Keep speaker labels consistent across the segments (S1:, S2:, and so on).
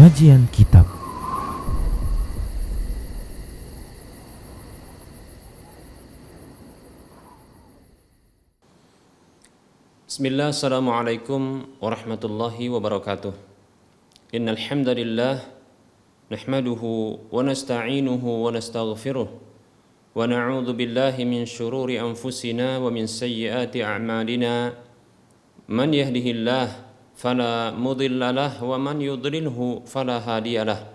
S1: Kajian Kitab.
S2: Bismillah, assalamualaikum warahmatullahi wabarakatuh. Innal hamdalillah nahmaduhu wa nasta'inuhu wa nastaghfiruh wa na'udzu billahi min shururi anfusina wa min sayyiati a'malina. Man yahdihillah fala mudilla lahu wa man yudlilhu fala hadiyalah.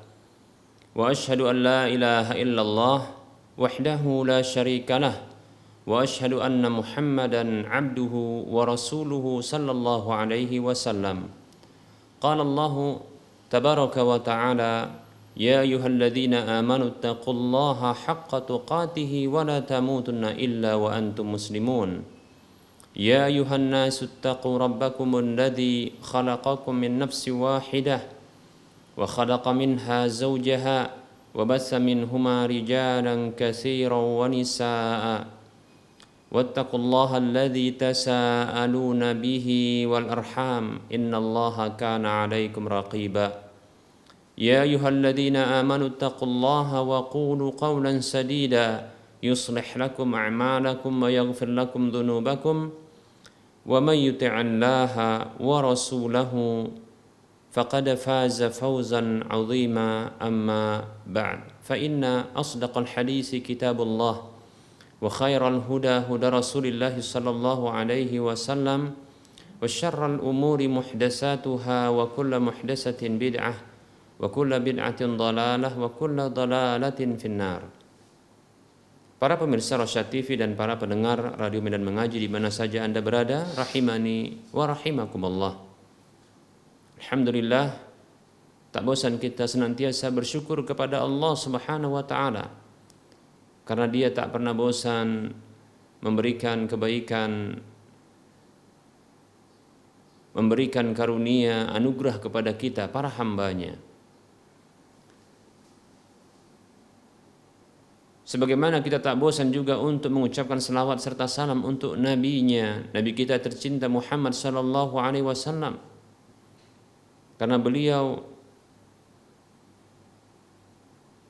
S2: Wa ashhadu an la ilaha illallah wahdahu la syarika lah. Wa ashhadu anna Muhammadan abduhu wa rasuluhu sallallahu alaihi wasallam. Qala Allah tabaraka wa ta'ala, ya ayyuhalladzina amanu taqullaha haqqa tuqatih wa la tamutunna illa wa antum muslimun. Ya ayyuhan nasu taqu rabbakum alladzi khalaqakum min nafsin wahidah wa khalaqa minha zawjaha wa bassa minhuma rijalan katsiran wa nisaa'a. واتقوا الله الذي تساءلون به والأرحام إن الله كان عليكم رقيبا يا أيها الذين آمنوا اتقوا الله وقولوا قولا سديدا يصلح لكم أعمالكم ويغفر لكم ذنوبكم ومن يطع الله ورسوله فقد فاز فوزا عظيما أما بعد فإن أصدق الحديث كتاب الله وخير الهدى هدى رسول الله صلى الله عليه وسلم وشر الأمور محدثاتها وكل محدثة بدعة وكل بدعة ضلالة وكل ضلالة في النار. Para pemirsa Rosyad TV dan para pendengar Radio Medan Mengaji di mana saja Anda berada, rahimani wa rahimakumullah. Alhamdulillah, tak bosan kita senantiasa bersyukur kepada Allah Subhanahu wa taala. Karena Dia tak pernah bosan memberikan kebaikan, memberikan karunia, anugerah kepada kita, para hambanya. Sebagaimana kita tak bosan juga untuk mengucapkan selawat serta salam untuk nabinya, Nabi kita tercinta Muhammad sallallahu alaihi wasallam. Karena beliau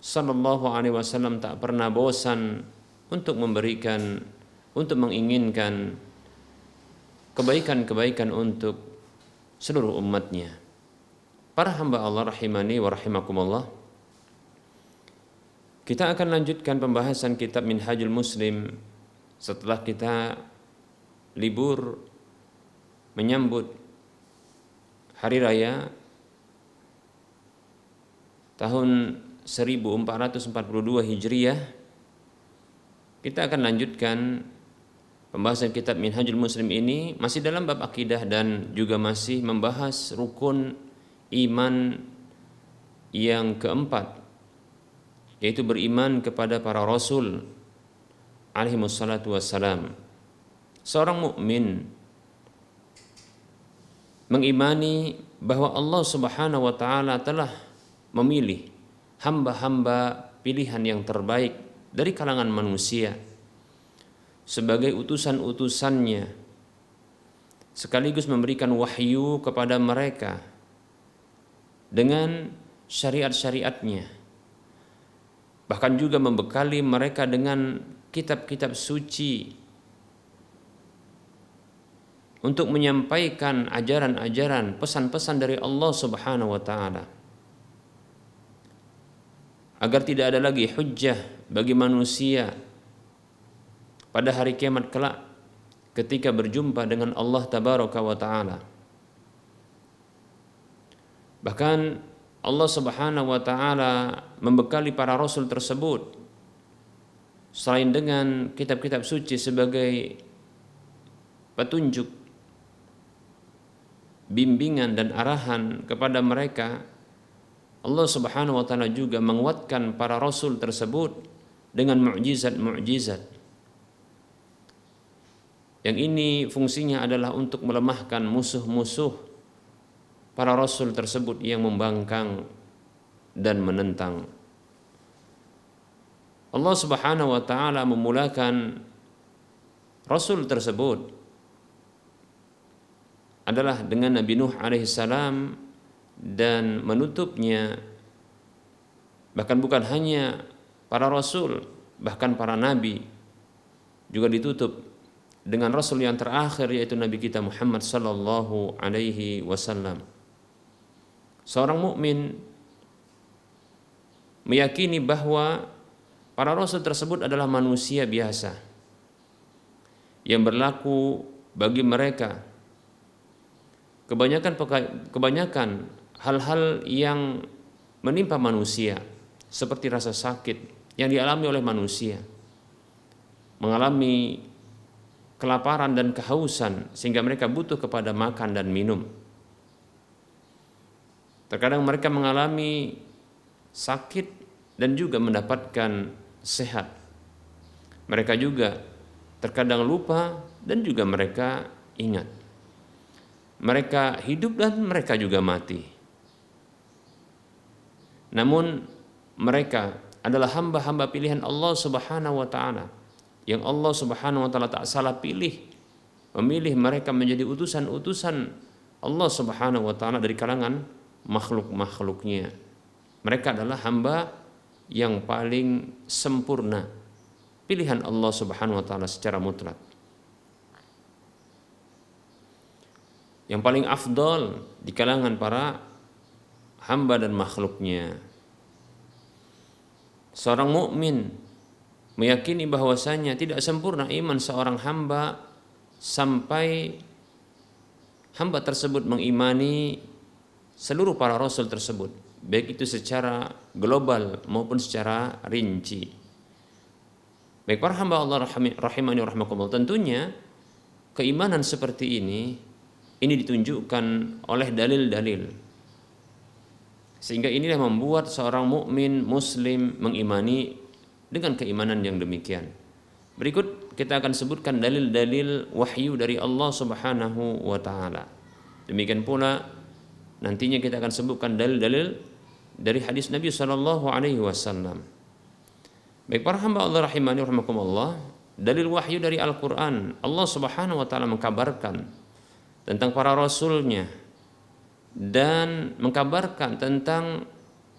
S2: sallallahu alaihi wasallam tak pernah bosan untuk memberikan, untuk menginginkan kebaikan-kebaikan untuk seluruh umatnya. Para hamba Allah rahimani wa rahimakumullah, kita akan lanjutkan pembahasan kitab Minhajul Muslim setelah kita libur menyambut hari raya tahun 1442 Hijriah. Kita akan lanjutkan pembahasan kitab Minhajul Muslim ini masih dalam bab akidah dan juga masih membahas rukun iman yang keempat, yaitu beriman kepada para rasul alaihimussalatu wassalam. Seorang mukmin mengimani bahwa Allah Subhanahu wa taala telah memilih hamba-hamba pilihan yang terbaik dari kalangan manusia sebagai utusan-utusannya, sekaligus memberikan wahyu kepada mereka dengan syariat-syariatnya, bahkan juga membekali mereka dengan kitab-kitab suci untuk menyampaikan ajaran-ajaran, pesan-pesan dari Allah Subhanahu wa taala, agar tidak ada lagi hujjah bagi manusia pada hari kiamat kelak ketika berjumpa dengan Allah tabaraka wa taala. Bahkan Allah Subhanahu wa taala membekali para rasul tersebut selain dengan kitab-kitab suci sebagai petunjuk, bimbingan dan arahan kepada mereka, Allah Subhanahu wa taala juga menguatkan para rasul tersebut dengan mukjizat-mukjizat. Yang ini fungsinya adalah untuk melemahkan musuh-musuh para rasul tersebut yang membangkang dan menentang. Allah Subhanahu wa taala memulakan rasul tersebut adalah dengan Nabi Nuh alaihissalam dan menutupnya. Bahkan bukan hanya para rasul, bahkan para nabi juga ditutup dengan rasul yang terakhir, yaitu Nabi kita Muhammad sallallahu alaihi wasallam. Seorang mukmin meyakini bahwa para rasul tersebut adalah manusia biasa yang berlaku bagi mereka kebanyakan hal-hal yang menimpa manusia, seperti rasa sakit yang dialami oleh manusia, mengalami kelaparan dan kehausan sehingga mereka butuh kepada makan dan minum. Terkadang mereka mengalami sakit dan juga mendapatkan sehat. Mereka juga terkadang lupa dan juga mereka ingat. Mereka hidup dan mereka juga mati. Namun mereka adalah hamba-hamba pilihan Allah Subhanahu wa taala, yang Allah Subhanahu wa taala tak salah pilih, memilih mereka menjadi utusan-utusan Allah Subhanahu wa taala dari kalangan makhluk-makhluknya. Mereka adalah hamba yang paling sempurna, pilihan Allah Subhanahu wa taala secara mutlak. Yang paling afdal di kalangan para hamba dan makhluknya. Seorang mukmin meyakini bahwasanya tidak sempurna iman seorang hamba sampai hamba tersebut mengimani seluruh para rasul tersebut, baik itu secara global maupun secara rinci. Baik para hamba Allah rahimani rahimakumullah, tentunya keimanan seperti ini ditunjukkan oleh dalil-dalil, sehingga inilah membuat seorang mukmin muslim mengimani dengan keimanan yang demikian. Berikut kita akan sebutkan dalil-dalil wahyu dari Allah Subhanahu wa taala. Demikian pula nantinya kita akan sebutkan dalil-dalil dari hadis Nabi sallallahu alaihi wasallam. Baik para hamba Allah rahimani rahimakumullah, dalil wahyu dari Al-Qur'an, Allah Subhanahu wa taala mengkabarkan tentang para rasulnya dan mengkabarkan tentang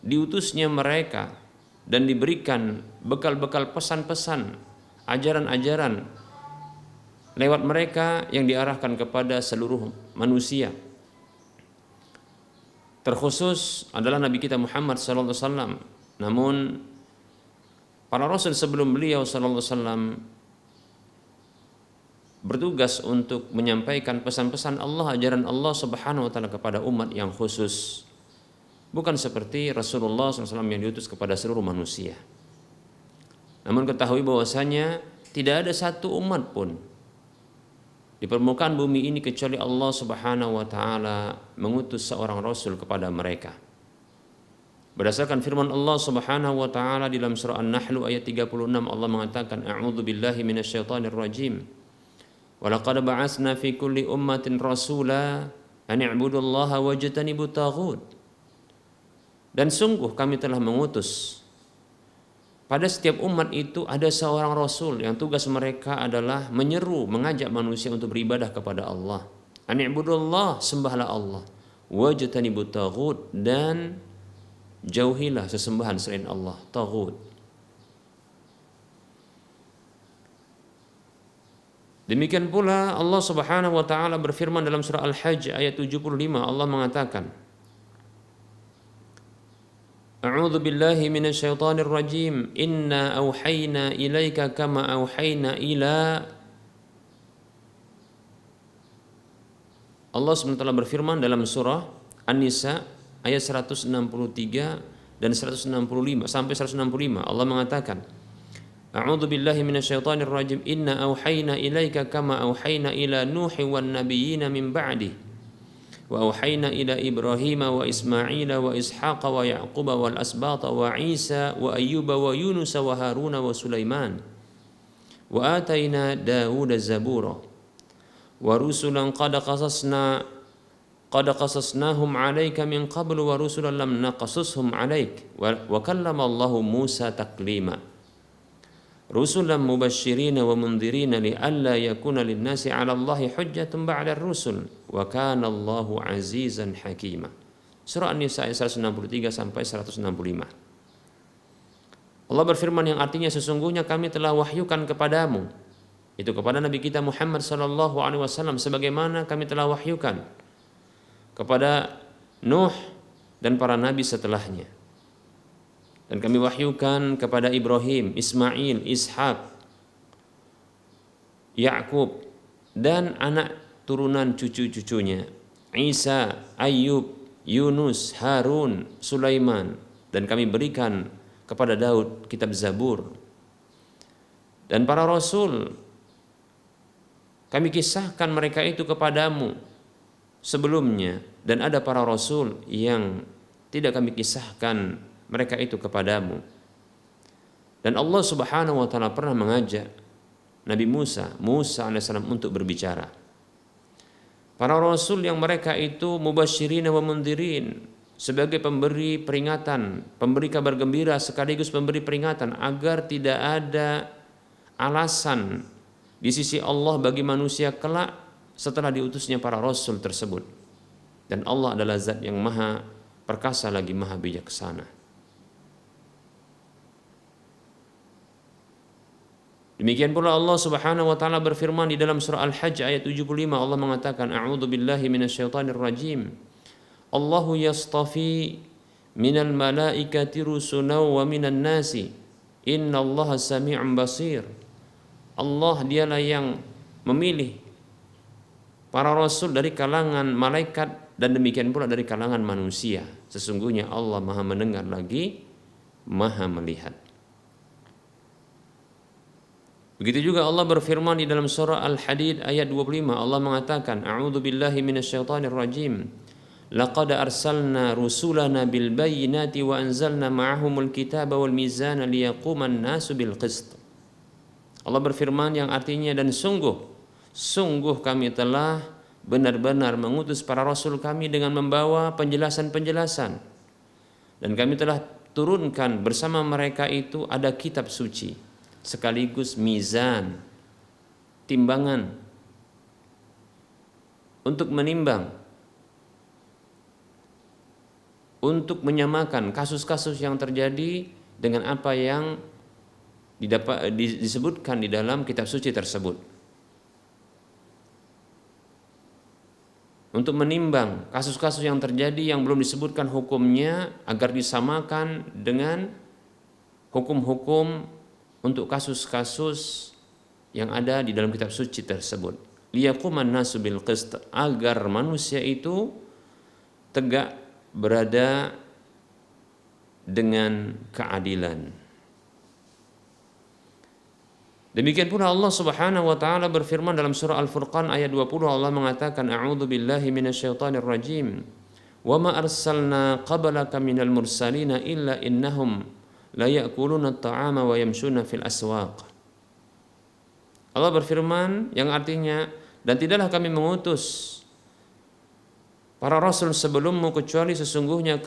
S2: diutusnya mereka dan diberikan bekal-bekal pesan-pesan, ajaran-ajaran lewat mereka yang diarahkan kepada seluruh manusia. Terkhusus adalah Nabi kita Muhammad sallallahu alaihi wasallam. Namun para rasul sebelum beliau sallallahu alaihi wasallam bertugas untuk menyampaikan pesan-pesan Allah, ajaran Allah Subhanahu wa taala kepada umat yang khusus. Bukan seperti Rasulullah SAW yang diutus kepada seluruh manusia. Namun ketahui bahwasanya tidak ada satu umat pun di permukaan bumi ini kecuali Allah Subhanahu wa taala mengutus seorang rasul kepada mereka. Berdasarkan firman Allah Subhanahu wa taala di dalam surah An-Nahl ayat 36, Allah mengatakan, A'udzu billahi minasyaitonir rajim. Wa laqad ba'atsna fi kulli ummatin rasula an i'budullaha wajtanibut taghut. Dan sungguh kami telah mengutus pada setiap umat itu ada seorang rasul yang tugas mereka adalah menyeru, mengajak manusia untuk beribadah kepada Allah. Ani'budullah, sembahlah Allah. Wajtanibut taghut, dan jauhilah sesembahan selain Allah, taghut. Demikian pula Allah Subhanahu wa taala berfirman dalam surah Al-Hajj ayat 75, Allah mengatakan, A'udzu billahi minasyaitonir rajim. Inna auhayna ilaika kama auhayna ila. Allah SWT berfirman dalam surah An-Nisa ayat 163 dan 165 sampai 165. Allah mengatakan, A'udzu billahi minasyaitonir rajim. Inna auhayna ilaika kama auhayna ila Nuhi wan nabiyyina min ba'di. Wa auhayna ila Ibrahim wa Ismail wa Ishaq wa Ya'qub wal asbat wa Isa wa Ayyub wa Yunus wa Harun wa Sulaiman wa atayna Daud az-zabura wa rusulan qad qasasnahum 'alaika min qablu wa rusulan lam naqasushum 'alaik wa kallama Allahu Musa taklima. Rusulan mubashshirina wa mundhirina li'alla yakuna lin-nasi 'ala Allahi hujjatun ba'da ar-rusul wa kana Allahu 'azizan hakima. Surah An-Nisa ayat 163 sampai 165. Allah berfirman yang artinya sesungguhnya kami telah wahyukan kepadamu, itu kepada Nabi kita Muhammad sallallahu alaihi wasallam, sebagaimana kami telah wahyukan kepada Nuh dan para nabi setelahnya. Dan kami wahyukan kepada Ibrahim, Ismail, Ishak, Yakub dan anak turunan cucu-cucunya, Isa, Ayub, Yunus, Harun, Sulaiman, dan kami berikan kepada Daud kitab Zabur. Dan para rasul kami kisahkan mereka itu kepadamu sebelumnya, dan ada para rasul yang tidak kami kisahkan mereka itu kepadamu. Dan Allah Subhanahu wa taala pernah mengajak Nabi Musa alaihissalam untuk berbicara. Para rasul yang mereka itu mubasyirin wa mundirin, sebagai pemberi peringatan, pemberi kabar gembira sekaligus pemberi peringatan agar tidak ada alasan di sisi Allah bagi manusia kelak setelah diutusnya para rasul tersebut. Dan Allah adalah zat yang maha perkasa lagi maha bijaksana. Demikian pula Allah Subhanahu wa taala berfirman di dalam surah Al-Hajj ayat 75, Allah mengatakan a'udzu billahi minasyaitonir rajim. Allahu yastafi minal malaikati rusulan wa minan nasi. Innallaha sami'un basir. Allah dialah yang memilih para rasul dari kalangan malaikat dan demikian pula dari kalangan manusia. Sesungguhnya Allah maha mendengar lagi maha melihat. Begitu juga Allah berfirman di dalam surah Al-Hadid ayat 25, Allah mengatakan a'udzu billahi minasyaitonir rajim. Laqad arsalna rusulana bil bayyinati wa anzalna ma'ahumul kitaba wal mizana liyaquman nasu bil qist. Allah berfirman yang artinya dan sungguh kami telah benar-benar mengutus para rasul kami dengan membawa penjelasan-penjelasan, dan kami telah turunkan bersama mereka itu ada kitab suci sekaligus mizan, timbangan untuk menimbang, untuk menyamakan kasus-kasus yang terjadi dengan apa yang disebutkan di dalam kitab suci tersebut, untuk menimbang kasus-kasus yang terjadi yang belum disebutkan hukumnya agar disamakan dengan hukum-hukum untuk kasus-kasus yang ada di dalam kitab suci tersebut. Liyaquman nasu bil qist, agar manusia itu tegak berada dengan keadilan. Demikian pula Allah Subhanahu wa taala berfirman dalam surah Al-Furqan ayat 20, Allah mengatakan a'udzu billahi minasyaitonir rajim. Wa ma arsalna qablaka minal mursalina illa innahum la ya'kuluna at-ta'ama wa yamshuna fil aswaq. Allah berfirman yang artinya dan tidaklah kami mengutus para rasul sebelummu kecuali sesungguhnya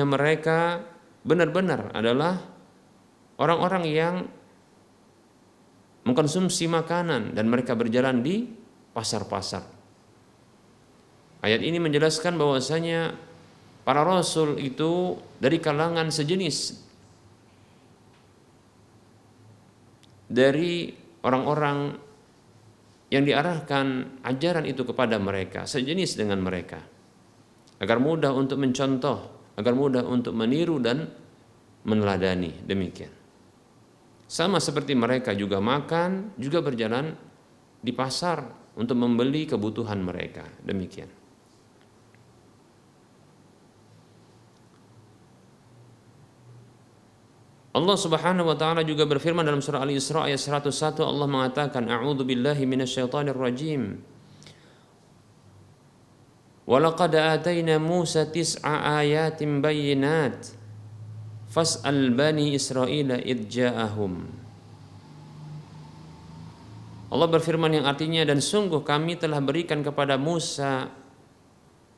S2: mereka benar-benar adalah orang-orang yang mengkonsumsi makanan dan mereka berjalan di pasar-pasar. Ayat ini menjelaskan bahwasanya para rasul itu dari kalangan sejenis dari orang-orang yang diarahkan ajaran itu kepada mereka, sejenis dengan mereka, agar mudah untuk mencontoh, agar mudah untuk meniru dan meneladani. Demikian. Sama seperti mereka juga makan, juga berjalan di pasar untuk membeli kebutuhan mereka. Demikian. Allah Subhanahu wa taala juga berfirman dalam surah Al-Isra ayat 101, Allah mengatakan a'udzu billahi minasyaitonir rajim. Wa laqad atayna Musa tis'a ayatin bayyinat fas'al bani Israila id ja'ahum. Allah berfirman yang artinya dan sungguh kami telah berikan kepada Musa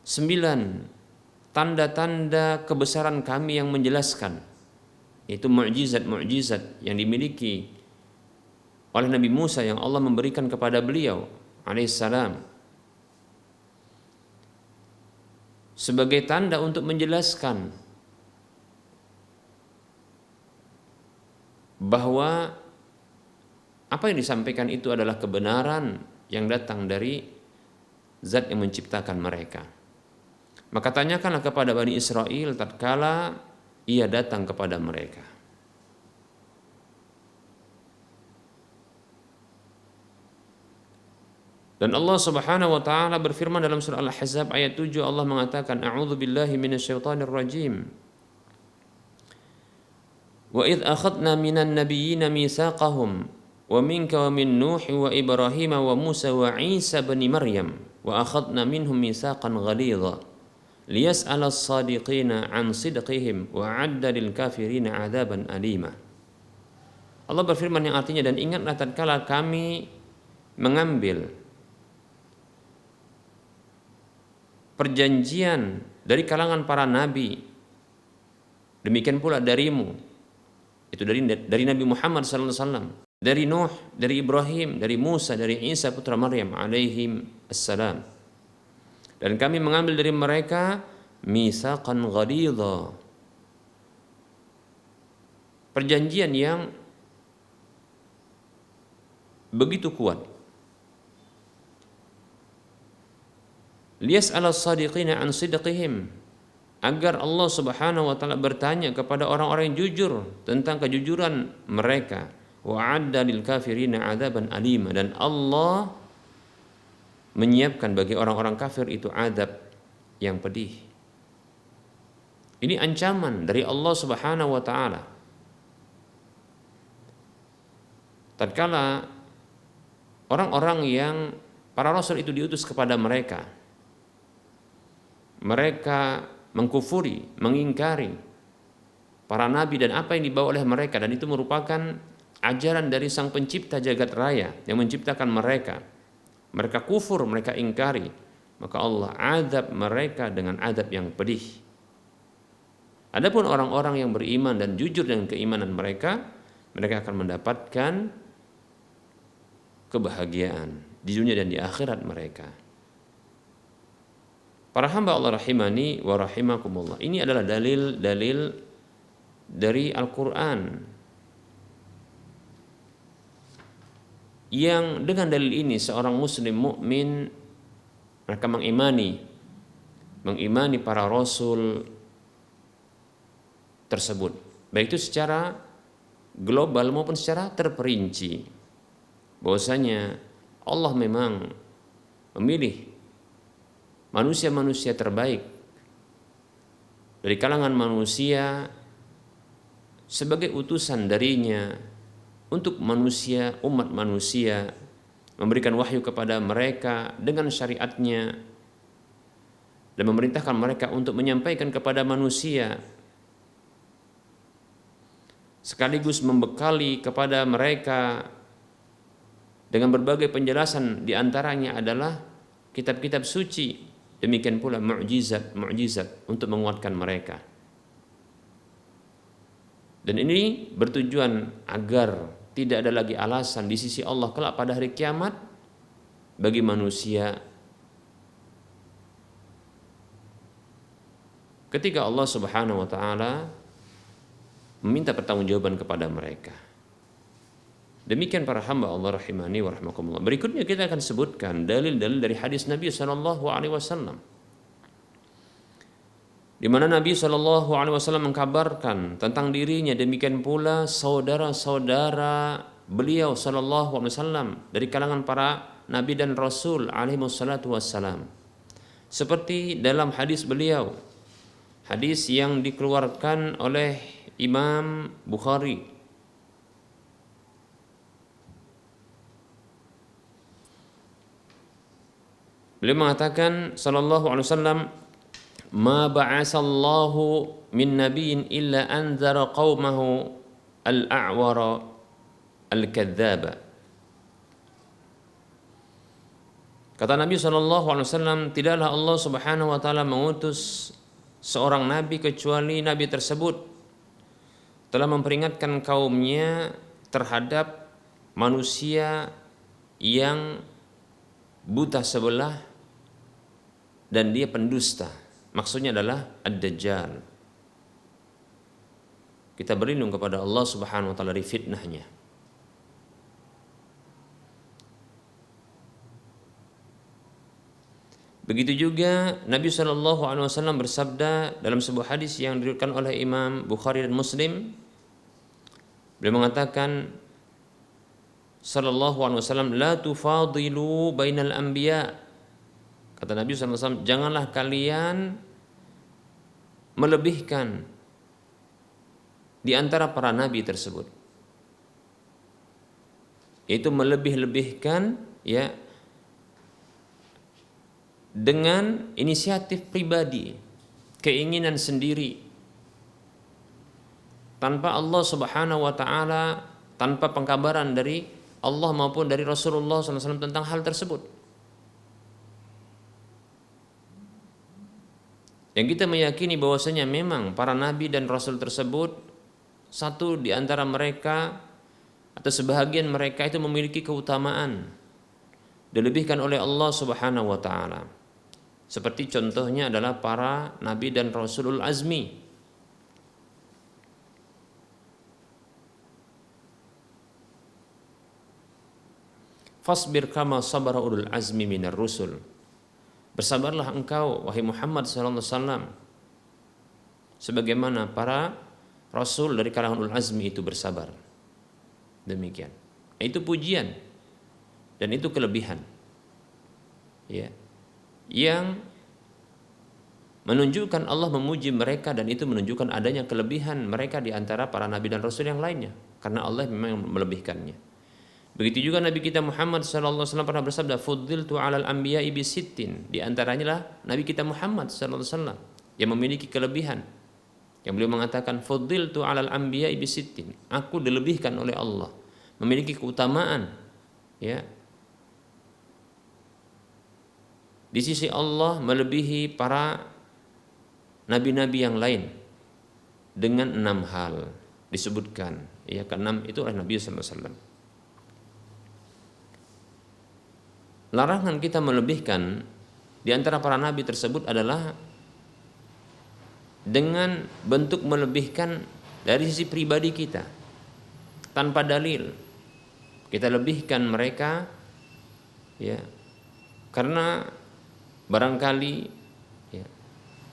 S2: 9 tanda-tanda kebesaran kami yang menjelaskan. Itu mukjizat-mukjizat yang dimiliki oleh Nabi Musa yang Allah memberikan kepada beliau alaihissalam. sebagai tanda untuk menjelaskan bahwa apa yang disampaikan itu adalah kebenaran yang datang dari Zat yang menciptakan mereka. Maka tanyakanlah kepada Bani Israel tatkala ia datang kepada mereka. Dan Allah Subhanahu wa taala berfirman dalam surah Al-Ahzab ayat 7, Allah mengatakan, A'udzu billahi minasyaitonir rajim. Wa idz akhadna minan nabiyyina mitsaqahum wa minka wa min Nuh wa Ibrahim wa Musa wa Isa ibn Maryam wa akhadna minhum mitsaqan ghalidha liyas'ala as-sadiqina an sidqihim wa 'adda lil kafirina 'adzaban alima. Allah berfirman yang artinya, dan ingatlah tatkala kami mengambil perjanjian dari kalangan para nabi, demikian pula darimu, itu dari Nabi Muhammad SAW, dari Nuh, dari Ibrahim, dari Musa, dari Isa putra Maryam alaihim assalam. Dan kami mengambil dari mereka mitsaqan ghalidha, perjanjian yang begitu kuat. Liyas'ala as-sadiqina an sidqihim, agar Allah Subhanahu wa taala bertanya kepada orang-orang yang jujur tentang kejujuran mereka. Wa 'adda lil kafirina 'adzaban alima, dan Allah menyiapkan bagi orang-orang kafir itu azab yang pedih. Ini ancaman dari Allah Subhanahu wa taala. Tatkala orang-orang yang para rasul itu diutus kepada mereka, mereka mengkufuri, mengingkari para nabi dan apa yang dibawa oleh mereka, dan itu merupakan ajaran dari Sang Pencipta jagat raya yang menciptakan mereka. Mereka kufur, mereka ingkari, maka Allah azab mereka dengan azab yang pedih. Adapun orang-orang yang beriman dan jujur dengan keimanan mereka, mereka akan mendapatkan kebahagiaan di dunia dan di akhirat mereka. Para hamba Allah rahimani wa rahimakumullah, ini adalah dalil-dalil dari Al-Quran yang dengan dalil ini seorang muslim mukmin mereka mengimani para rasul tersebut, baik itu secara global maupun secara terperinci, bahwasanya Allah memang memilih manusia-manusia terbaik dari kalangan manusia sebagai utusan darinya untuk manusia, umat manusia, memberikan wahyu kepada mereka dengan syariatnya dan memerintahkan mereka untuk menyampaikan kepada manusia, sekaligus membekali kepada mereka dengan berbagai penjelasan, diantaranya adalah kitab-kitab suci. Demikian pula mukjizat untuk menguatkan mereka. Dan ini bertujuan agar tidak ada lagi alasan di sisi Allah kelak pada hari kiamat bagi manusia ketika Allah Subhanahu wa taala meminta pertanggungjawaban kepada mereka. Demikian para hamba Allah rahimani wa rahmakumullah. Berikutnya kita akan sebutkan dalil-dalil dari hadis Nabi SAW, di mana Nabi SAW mengkabarkan tentang dirinya, demikian pula saudara-saudara beliau SAW dari kalangan para nabi dan rasul alaihi wassalatu wassalam. Seperti dalam hadis beliau, hadis yang dikeluarkan oleh Imam Bukhari, beliau mengatakan sallallahu alaihi wasallam, ma ba'asallahu min nabiyyin illa anzara qaumahu al-a'wara al-kadzdzaba. Kata Nabi sallallahu alaihi wasallam, tidaklah Allah Subhanahu wa taala mengutus seorang nabi kecuali nabi tersebut telah memperingatkan kaumnya terhadap manusia yang buta sebelah dan dia pendusta. Maksudnya adalah Ad-Dajjal. Kita berlindung kepada Allah Subhanahu wa taala dari fitnahnya. Begitu juga Nabi SAW bersabda dalam sebuah hadis yang diriwayatkan oleh Imam Bukhari dan Muslim. Beliau mengatakan sallallahu alaihi wasallam, la tufadilu bainal anbiya. Kata Nabi SAW, janganlah kalian melebihkan di antara para nabi tersebut. Yaitu melebih-lebihkan ya dengan inisiatif pribadi, keinginan sendiri, tanpa Allah Subhanahu wa taala, tanpa pengkabaran dari Allah maupun dari Rasulullah SAW tentang hal tersebut. Yang kita meyakini bahwasanya memang para nabi dan rasul tersebut, satu di antara mereka atau sebahagian mereka itu memiliki keutamaan dilebihkan oleh Allah Subhanahu wa taala. Seperti contohnya adalah para nabi dan rasulul azmi. Fasbir kama sabara ulul azmi minar rusul. Bersabarlah engkau wahai Muhammad sallallahu alaihi wasallam sebagaimana para rasul dari kalangan ulul azmi itu bersabar. Demikian. Itu pujian dan itu kelebihan. Ya. Yang menunjukkan Allah memuji mereka, dan itu menunjukkan adanya kelebihan mereka di antara para nabi dan rasul yang lainnya, karena Allah memang melebihkannya. Begitu juga Nabi kita Muhammad sallallahu alaihi wasallam pernah bersabda, fuddiltu 'alal anbiya'i bi sittin. Di antaranya lah Nabi kita Muhammad sallallahu alaihi wasallam yang memiliki kelebihan. Yang beliau mengatakan fuddiltu 'alal anbiya'i bi sittin. Aku dilebihkan oleh Allah, memiliki keutamaan ya di sisi Allah melebihi para nabi-nabi yang lain dengan 6 hal disebutkan. Ya, ke-6 itu oleh Nabi sallallahu alaihi wasallam. Larangan kita melebihkan di antara para nabi tersebut adalah dengan bentuk melebihkan dari sisi pribadi kita tanpa dalil. Kita lebihkan mereka ya karena barangkali ya,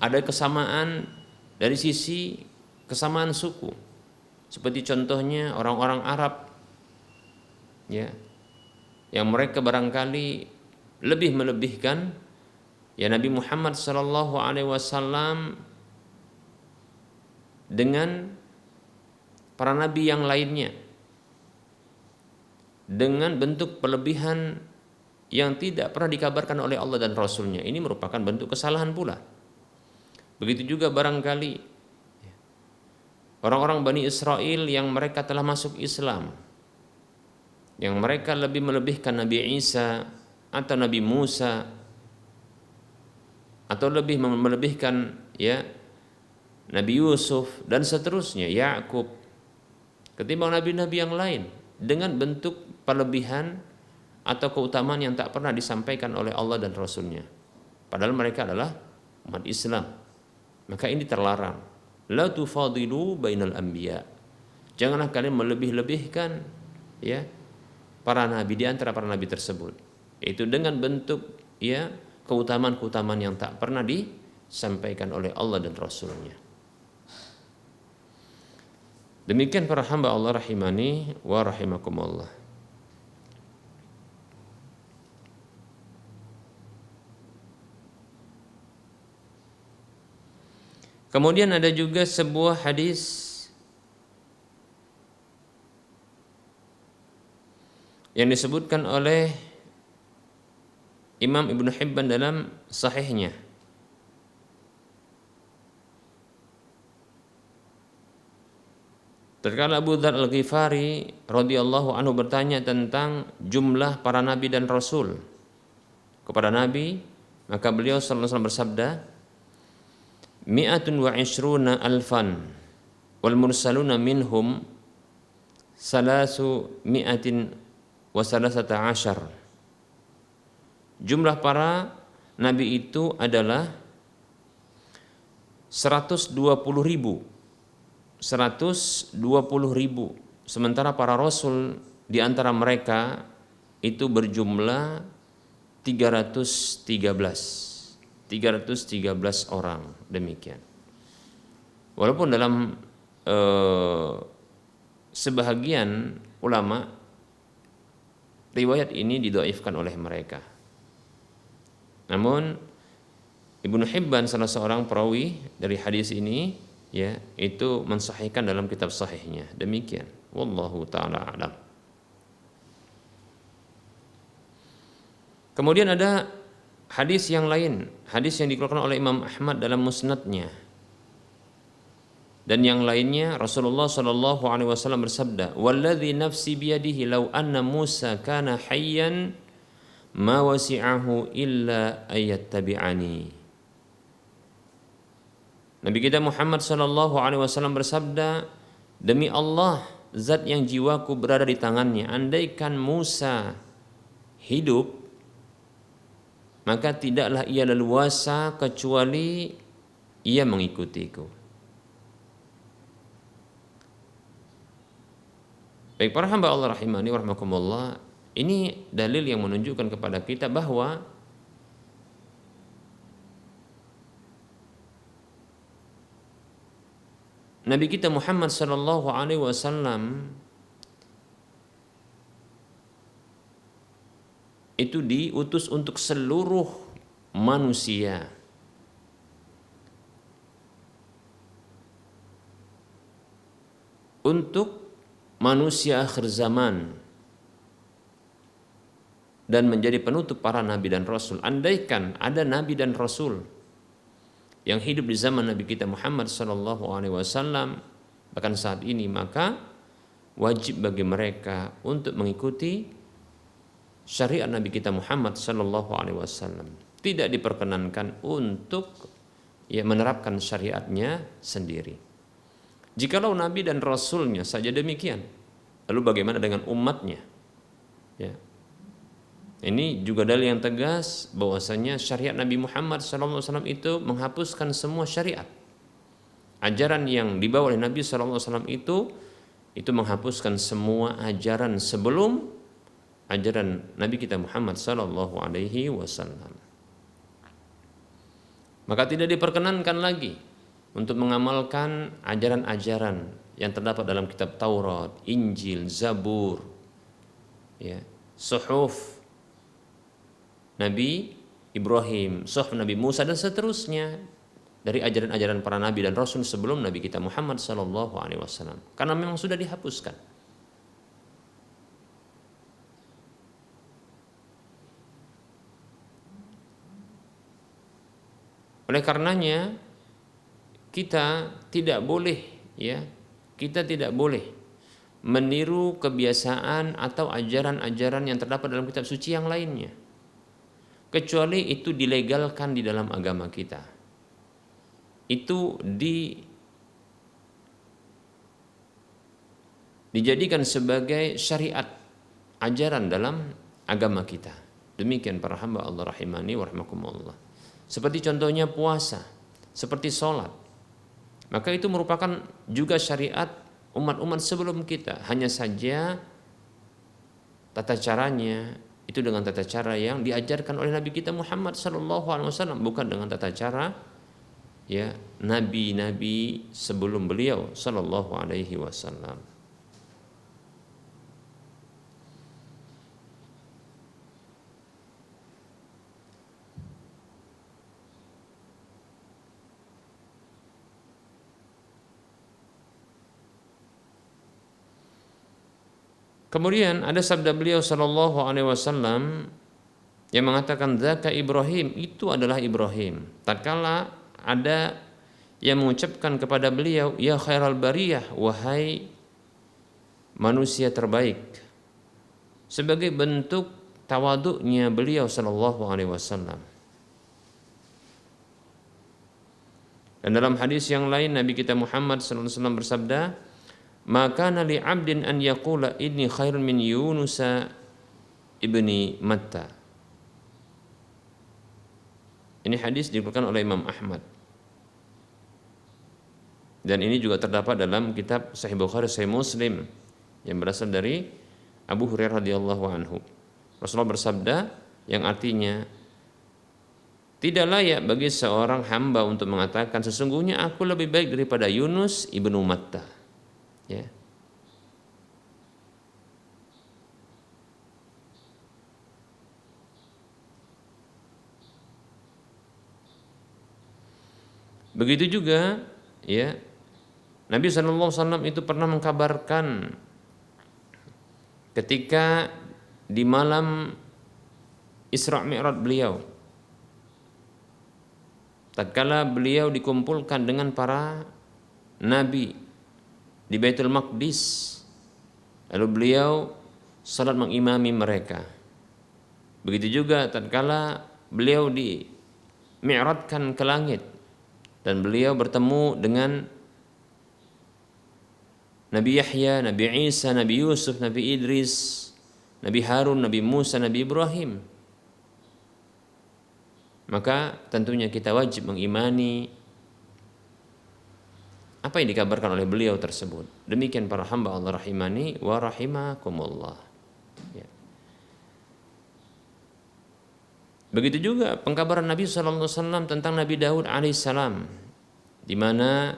S2: ada kesamaan dari sisi kesamaan suku, seperti contohnya orang-orang Arab ya, yang mereka barangkali lebih melebihkan ya Nabi Muhammad sallallahu alaihi wasallam dengan para nabi yang lainnya dengan bentuk pelebihan yang tidak pernah dikabarkan oleh Allah dan Rasulnya. Ini merupakan bentuk kesalahan pula. Begitu juga barangkali orang-orang Bani Israel yang mereka telah masuk Islam, yang mereka lebih melebihkan Nabi Isa atau Nabi Musa, atau lebih melebihkan ya Nabi Yusuf dan seterusnya, Yakub, ketimbang nabi-nabi yang lain dengan bentuk pelebihan atau keutamaan yang tak pernah disampaikan oleh Allah dan Rasulnya, padahal mereka adalah umat Islam. Maka ini terlarang. La tufadilu bainal anbiya. Janganlah kalian melebih-lebihkan ya para nabi di antara para nabi tersebut, itu dengan bentuk ya keutamaan-keutamaan yang tak pernah disampaikan oleh Allah dan Rasulnya. Demikian para hamba Allah rahimani wa rahimakumullah. Kemudian ada juga sebuah hadis yang disebutkan oleh Imam Ibnu Hibban dalam sahihnya. Tatkala Abu Dzar Al-Ghifari radhiyallahu anhu bertanya tentang jumlah para nabi dan rasul kepada Nabi, maka beliau sallallahu alaihi wasallam bersabda, mi'atun wa ishruna alfan wal mursaluna minhum salasu mi'atin wa salasata ashar. Jumlah para nabi itu adalah 120.000. 120.000. Sementara para rasul di antara mereka itu berjumlah 313 orang, demikian. Walaupun dalam sebahagian ulama riwayat ini didhaifkan oleh mereka. Namun Ibnu Hibban, salah seorang perawi dari hadis ini, ya, itu mensahihkan dalam kitab sahihnya. Demikian. Wallahu taala a'lam. Kemudian ada hadis yang lain, hadis yang dikeluarkan oleh Imam Ahmad dalam musnadnya. Dan yang lainnya Rasulullah sallallahu alaihi wasallam bersabda, "Walladzi nafsi biyadihi law anna Musa kana hayyan ma wasi'ahu illa ayattabi'ani." Nabi kita Muhammad sallallahu alaihi wasallam bersabda, "Demi Allah, zat yang jiwaku berada di tangannya, andaikan Musa hidup, maka tidaklah ia leluasa kecuali ia mengikutiku." Baik para hamba Allah rahimani wa rahmakumullah, ini dalil yang menunjukkan kepada kita bahwa Nabi kita Muhammad sallallahu alaihi wasallam itu diutus untuk seluruh manusia. Untuk manusia akhir zaman dan menjadi penutup para nabi dan rasul. Andaikan ada nabi dan rasul yang hidup di zaman Nabi kita Muhammad sallallahu alaihi wasallam bahkan saat ini, maka wajib bagi mereka untuk mengikuti syariat Nabi kita Muhammad sallallahu alaihi wasallam. Tidak diperkenankan untuk menerapkan syariatnya sendiri. Jikalau Nabi dan Rasulnya saja demikian, lalu bagaimana dengan umatnya? Ya. Ini juga dalil yang tegas bahwasanya syariat Nabi Muhammad SAW itu menghapuskan semua syariat. Ajaran yang dibawa oleh Nabi SAW itu menghapuskan semua ajaran sebelum ajaran Nabi kita Muhammad SAW. Maka tidak diperkenankan lagi untuk mengamalkan ajaran-ajaran yang terdapat dalam kitab Taurat, Injil, Zabur, ya, Suhuf Nabi Ibrahim, Suhuf Nabi Musa dan seterusnya dari ajaran-ajaran para nabi dan rasul sebelum Nabi kita Muhammad sallallahu alaihi wasallam, karena memang sudah dihapuskan. Oleh karenanya kita tidak boleh meniru kebiasaan atau ajaran-ajaran yang terdapat dalam kitab suci yang lainnya, kecuali itu dilegalkan di dalam agama kita, itu dijadikan sebagai syariat ajaran dalam agama kita. Demikian para hamba Allah rahimani wa rahmakumullah. Seperti contohnya puasa, seperti sholat, maka itu merupakan juga syariat umat-umat sebelum kita. Hanya saja tata caranya itu dengan tata cara yang diajarkan oleh Nabi kita Muhammad SAW, bukan dengan tata cara nabi-nabi sebelum beliau Sallallahu Alaihi Wasallam. Kemudian ada sabda beliau sallallahu alaihi wasallam yang mengatakan dzaka Ibrahim, itu adalah Ibrahim. Tatkala ada yang mengucapkan kepada beliau, ya khairal bariyah, wahai manusia terbaik, sebagai bentuk tawaduknya beliau sallallahu alaihi wasallam. Dan dalam hadis yang lain Nabi kita Muhammad sallallahu alaihi wasallam bersabda, maka nali abdin an yaqula inni khairun min Yunus ibni Matta. Ini hadis dikeluarkan oleh Imam Ahmad. Dan ini juga terdapat dalam kitab Sahih Bukhari, Sahih Muslim yang berasal dari Abu Hurairah radhiyallahu anhu. Rasulullah bersabda yang artinya, tidak layak bagi seorang hamba untuk mengatakan sesungguhnya aku lebih baik daripada Yunus ibnu Matta. Ya. Begitu juga ya, Nabi SAW itu pernah mengkabarkan ketika di malam Isra Mi'raj beliau, tatkala beliau dikumpulkan dengan para nabi di Baitul Maqdis, lalu beliau salat mengimami mereka. Begitu juga tatkala beliau di mi'rajkan ke langit dan beliau bertemu dengan Nabi Yahya, Nabi Isa, Nabi Yusuf, Nabi Idris, Nabi Harun, Nabi Musa, Nabi Ibrahim. Maka tentunya kita wajib mengimani apa yang dikabarkan oleh beliau tersebut. Demikian para hamba Allah rahimani wa rahimakumullah. Ya. Begitu juga pengkabaran Nabi SAW tentang Nabi Daud alaihissalam, di mana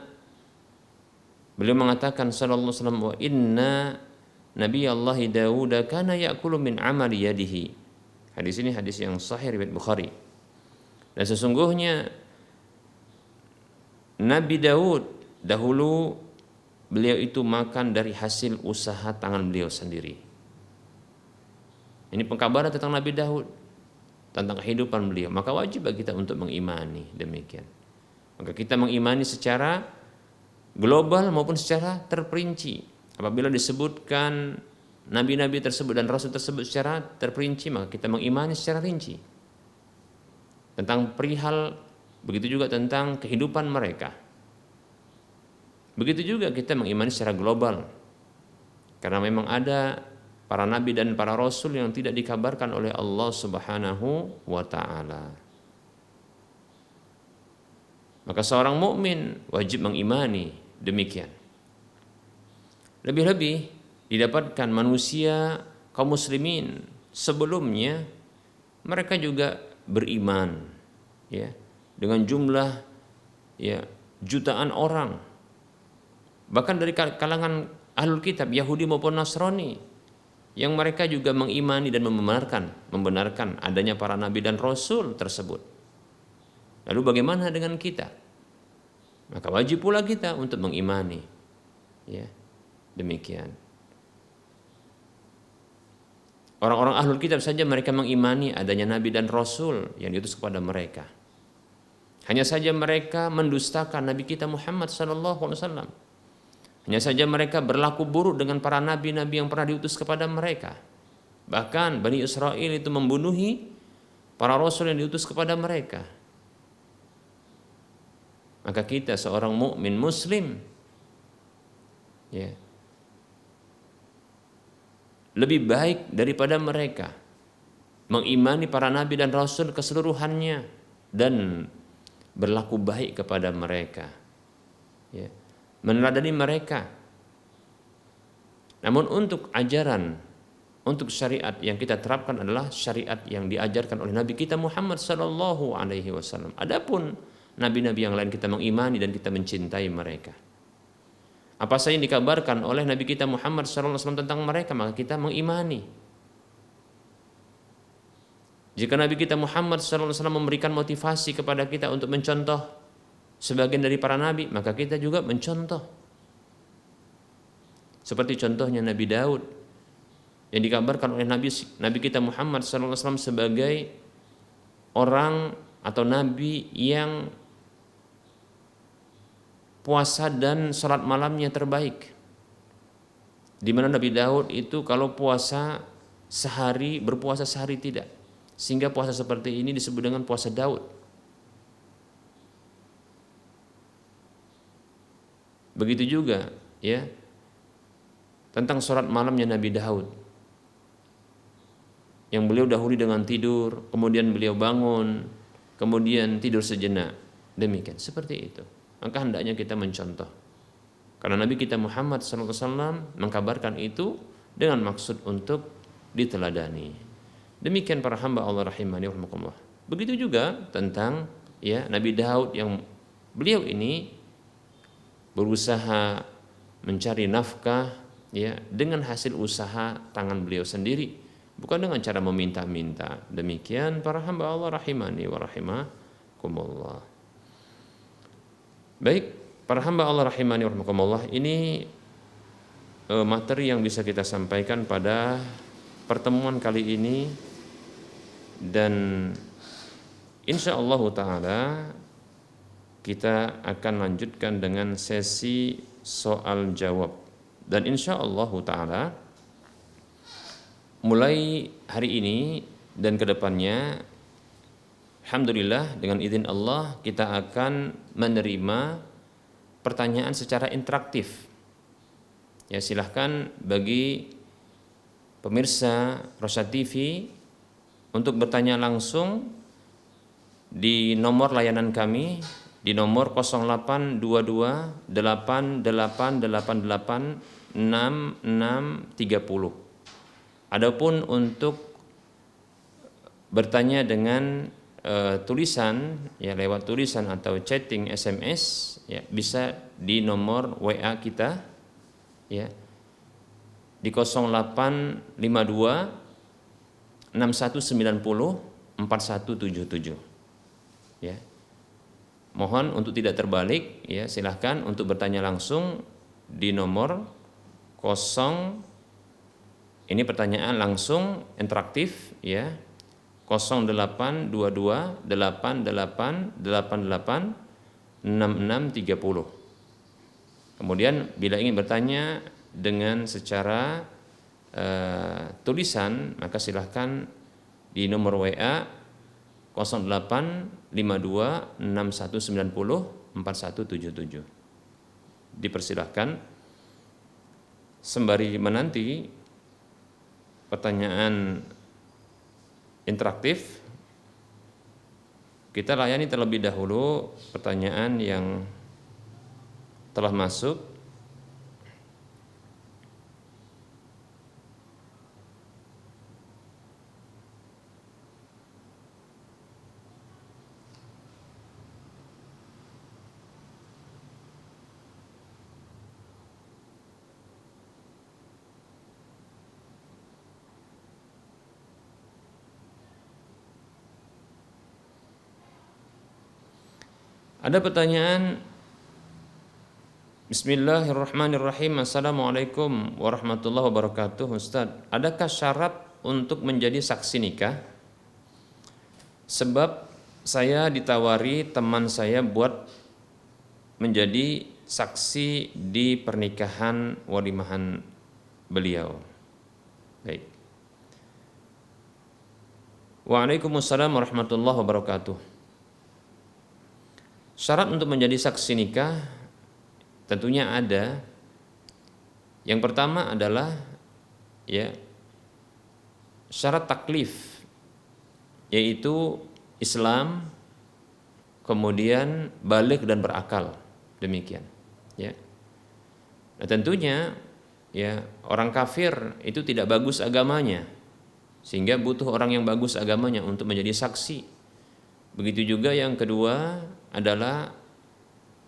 S2: beliau mengatakan sallallahu alaihi wasallam, wa inna Nabi Allah Daud kana ya'kulu min amali yadihi. Hadis ini hadis yang sahih riwayat Bukhari. Dan sesungguhnya Nabi Daud dahulu beliau itu makan dari hasil usaha tangan beliau sendiri. Ini pengkabaran tentang Nabi Daud, tentang kehidupan beliau. Maka wajib bagi kita untuk mengimani demikian. Maka kita mengimani secara global maupun secara terperinci. Apabila disebutkan nabi-nabi tersebut dan rasul tersebut secara terperinci, maka kita mengimani secara rinci tentang perihal, begitu juga tentang kehidupan mereka. Begitu juga kita mengimani secara global, karena memang ada para nabi dan para rasul yang tidak dikabarkan oleh Allah Subhanahu wa taala. Maka seorang mukmin wajib mengimani demikian. Lebih-lebih didapatkan manusia kaum muslimin sebelumnya mereka juga beriman, ya, dengan jumlah ya jutaan orang, bahkan dari kalangan ahlul kitab Yahudi maupun Nasrani, yang mereka juga mengimani dan membenarkan adanya para nabi dan rasul tersebut. Lalu bagaimana dengan kita? Maka wajib pula kita untuk mengimani, ya, demikian. Orang-orang ahlul kitab saja mereka mengimani adanya nabi dan rasul yang diutus kepada mereka. Hanya saja mereka mendustakan Nabi kita Muhammad SAW. Hanya saja mereka berlaku buruk dengan para nabi-nabi yang pernah diutus kepada mereka. Bahkan Bani Israel itu membunuhi para rasul yang diutus kepada mereka. Maka kita seorang mukmin muslim, ya, lebih baik daripada mereka mengimani para nabi dan rasul keseluruhannya dan berlaku baik kepada mereka, ya, meneladani mereka. Namun untuk ajaran, untuk syariat yang kita terapkan adalah syariat yang diajarkan oleh Nabi kita Muhammad sallallahu alaihi wasallam. Adapun nabi-nabi yang lain kita mengimani dan kita mencintai mereka. Apa saja yang dikabarkan oleh Nabi kita Muhammad sallallahu alaihi wasallam tentang mereka, maka kita mengimani. Jika Nabi kita Muhammad sallallahu alaihi wasallam memberikan motivasi kepada kita untuk mencontoh sebagian dari para nabi, maka kita juga mencontoh. Seperti contohnya Nabi Daud yang dikabarkan oleh Nabi kita Muhammad sallallahu alaihi wasallam sebagai orang atau nabi yang puasa dan salat malamnya terbaik. Di mana Nabi Daud itu kalau puasa sehari, berpuasa sehari tidak. Sehingga puasa seperti ini disebut dengan puasa Daud. Begitu juga ya tentang salat malamnya Nabi Daud, yang beliau dahului dengan tidur, kemudian beliau bangun, kemudian tidur sejenak. Demikian, seperti itu. Maka hendaknya kita mencontoh. Karena Nabi kita Muhammad SAW mengkabarkan itu dengan maksud untuk diteladani. Demikian para hamba Allah rahimani rahimakumullah. Begitu juga tentang ya Nabi Daud yang beliau ini berusaha mencari nafkah ya dengan hasil usaha tangan beliau sendiri, bukan dengan cara meminta-minta. Demikian para hamba Allah rahimani wa rahimakumullah. Baik, para hamba Allah rahimani wa rahimakumullah, ini materi yang bisa kita sampaikan pada pertemuan kali ini, dan insyaallah taala kita akan lanjutkan dengan sesi soal jawab. Dan insyaallah taala mulai hari ini dan kedepannya, alhamdulillah dengan izin Allah kita akan menerima pertanyaan secara interaktif. Ya, silahkan bagi pemirsa Rosyad TV untuk bertanya langsung di nomor layanan kami di nomor 0822 8888 6630. Adapun untuk bertanya dengan tulisan ya lewat tulisan atau chatting SMS ya bisa di nomor WA kita ya di 0852 6190 4177 ya. Mohon untuk tidak terbalik ya, silahkan untuk bertanya langsung di nomor 0, ini pertanyaan langsung interaktif ya, 0822 8888 6630. Kemudian bila ingin bertanya dengan secara tulisan maka silahkan di nomor WA 0852 6190 4177. Dipersilahkan sembari menanti pertanyaan interaktif, kita layani terlebih dahulu pertanyaan yang telah masuk. Ada pertanyaan. Bismillahirrahmanirrahim. Assalamualaikum warahmatullahi wabarakatuh. Ustaz, adakah syarat untuk menjadi saksi nikah? Sebab saya ditawari teman saya buat menjadi saksi di pernikahan walimahan beliau. Baik. Waalaikumsalam warahmatullahi wabarakatuh. Syarat untuk menjadi saksi nikah tentunya ada. Yang pertama adalah ya syarat taklif, yaitu Islam, kemudian baligh dan berakal. Demikian ya. Nah, tentunya ya orang kafir itu tidak bagus agamanya, sehingga butuh orang yang bagus agamanya untuk menjadi saksi. Begitu juga yang kedua adalah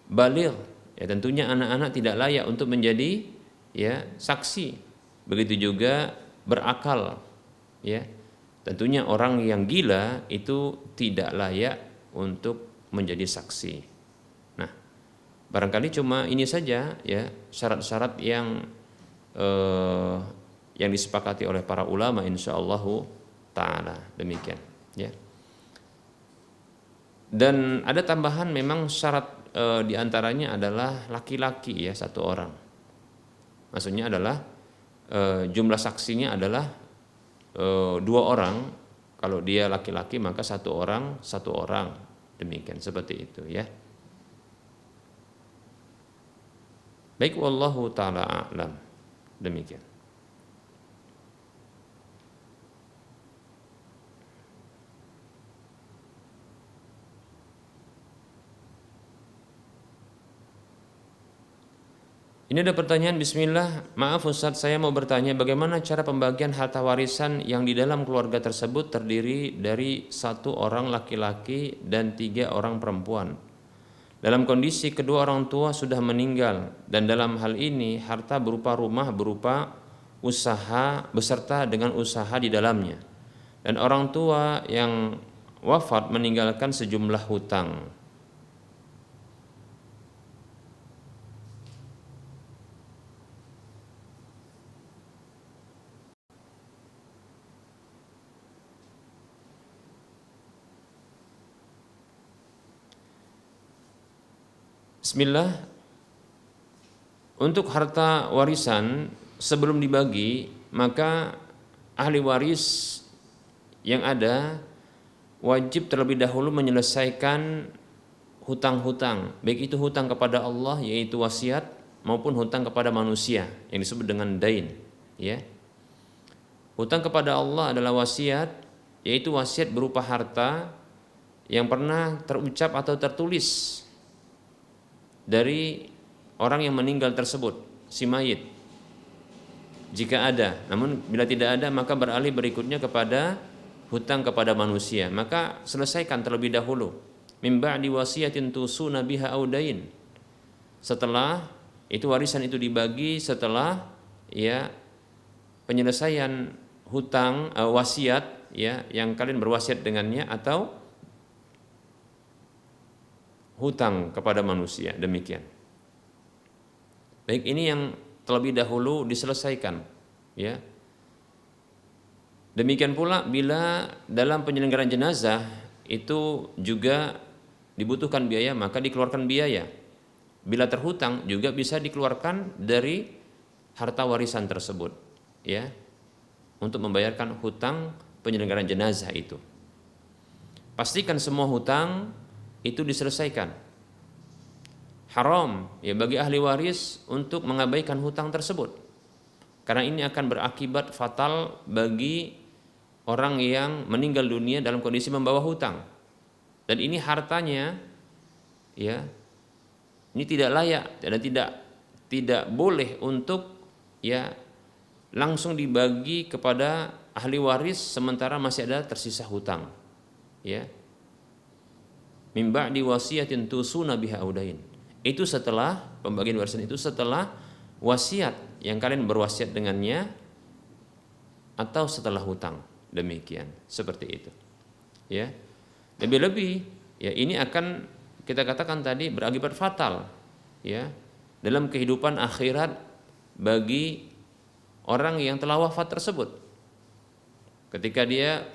S2: baligh. Ya, tentunya anak-anak tidak layak untuk menjadi ya saksi. Begitu juga berakal. Ya. Tentunya orang yang gila itu tidak layak untuk menjadi saksi. Nah, barangkali cuma ini saja ya syarat-syarat yang disepakati oleh para ulama insyaallah taala. Demikian ya. Dan ada tambahan memang syarat diantaranya adalah laki-laki ya satu orang. Maksudnya adalah jumlah saksinya adalah 2 orang. Kalau dia laki-laki maka satu orang. Demikian seperti itu ya. Baik, wallahu taala a'lam. Demikian. Ini ada pertanyaan, bismillah, maaf Ustadz, saya mau bertanya bagaimana cara pembagian harta warisan yang di dalam keluarga tersebut terdiri dari 1 orang laki-laki dan 3 orang perempuan. Dalam kondisi kedua orang tua sudah meninggal dan dalam hal ini harta berupa rumah, berupa usaha beserta dengan usaha di dalamnya. Dan orang tua yang wafat meninggalkan sejumlah hutang. Bismillah, untuk harta warisan sebelum dibagi, maka ahli waris yang ada wajib terlebih dahulu menyelesaikan hutang-hutang, baik itu hutang kepada Allah yaitu wasiat maupun hutang kepada manusia yang disebut dengan dain, ya. Hutang kepada Allah adalah wasiat, yaitu wasiat berupa harta yang pernah terucap atau tertulis dari orang yang meninggal tersebut, si mayit, jika ada. Namun bila tidak ada, maka beralih berikutnya kepada hutang kepada manusia. Maka selesaikan terlebih dahulu. Min ba'di wasiyatin tusuna biha audain. Setelah itu warisan itu dibagi, setelah ya penyelesaian hutang wasiat ya yang kalian berwasiat dengannya atau hutang kepada manusia, demikian. Baik, ini yang terlebih dahulu diselesaikan, ya. Demikian pula bila dalam penyelenggaraan jenazah itu juga dibutuhkan biaya, maka dikeluarkan biaya. Bila terhutang juga bisa dikeluarkan dari harta warisan tersebut, ya, untuk membayarkan hutang penyelenggaraan jenazah itu. Pastikan semua hutang itu diselesaikan. Haram ya bagi ahli waris untuk mengabaikan hutang tersebut, karena ini akan berakibat fatal bagi orang yang meninggal dunia dalam kondisi membawa hutang, dan ini hartanya ya ini tidak layak dan tidak boleh untuk ya langsung dibagi kepada ahli waris sementara masih ada tersisa hutang, ya. Min ba'di wasiyatin tusuna biha audain. Itu setelah pembagian warisan, itu setelah wasiat yang kalian berwasiat dengannya atau setelah hutang. Demikian, seperti itu. Ya. Lebih-lebih ya ini akan kita katakan tadi berakibat fatal ya dalam kehidupan akhirat bagi orang yang telah wafat tersebut. Ketika dia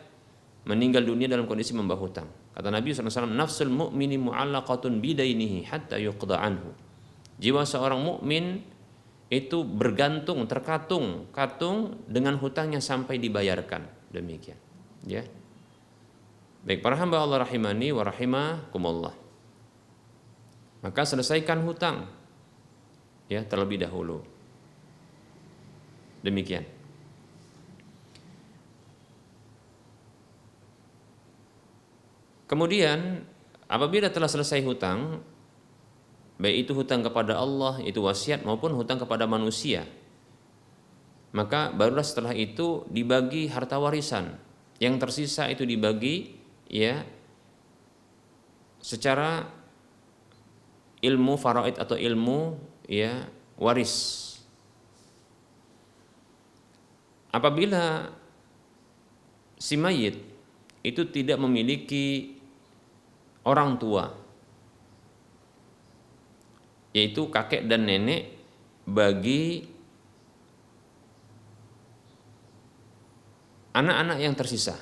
S2: meninggal dunia dalam kondisi membawa hutang. Kata Nabi SAW, nafsul mu'mini mu'allaqatun bidainihi hatta yuqda anhu. Jiwa seorang mukmin itu bergantung, katung dengan hutangnya sampai dibayarkan. Demikian. Ya. Baik, para hamba Allah rahimani wa rahimakumullah. Maka selesaikan hutang ya terlebih dahulu. Demikian. Kemudian apabila telah selesai hutang, baik itu hutang kepada Allah, itu wasiat maupun hutang kepada manusia, maka barulah setelah itu dibagi harta warisan. Yang tersisa itu dibagi ya secara ilmu faraid atau ilmu ya waris. Apabila si mayit itu tidak memiliki orang tua, yaitu kakek dan nenek bagi anak-anak yang tersisa,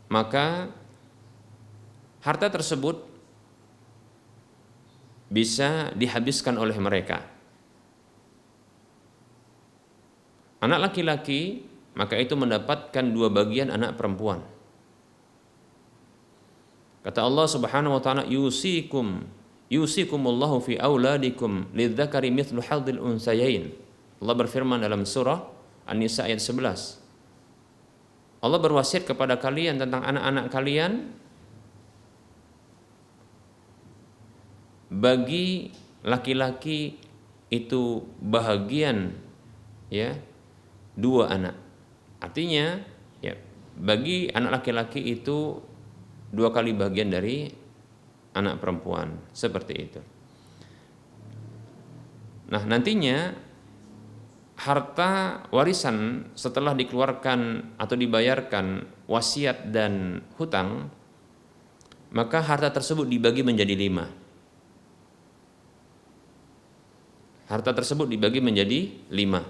S2: maka harta tersebut bisa dihabiskan oleh mereka. Anak laki-laki maka itu mendapatkan 2 bagian anak perempuan. Kata Allah Subhanahu wa taala, yusikumullahu fi auladikum lidzakari mithlu hadzil unsayain. Allah berfirman dalam surah An-Nisa ayat 11. Allah berwasiat kepada kalian tentang anak-anak kalian bagi laki-laki itu bahagian ya 2 anak. Artinya ya bagi anak laki-laki itu 2 kali bagian dari anak perempuan, seperti itu. Nah, nantinya harta warisan setelah dikeluarkan atau dibayarkan wasiat dan hutang, maka harta tersebut dibagi menjadi 5. Harta tersebut dibagi menjadi 5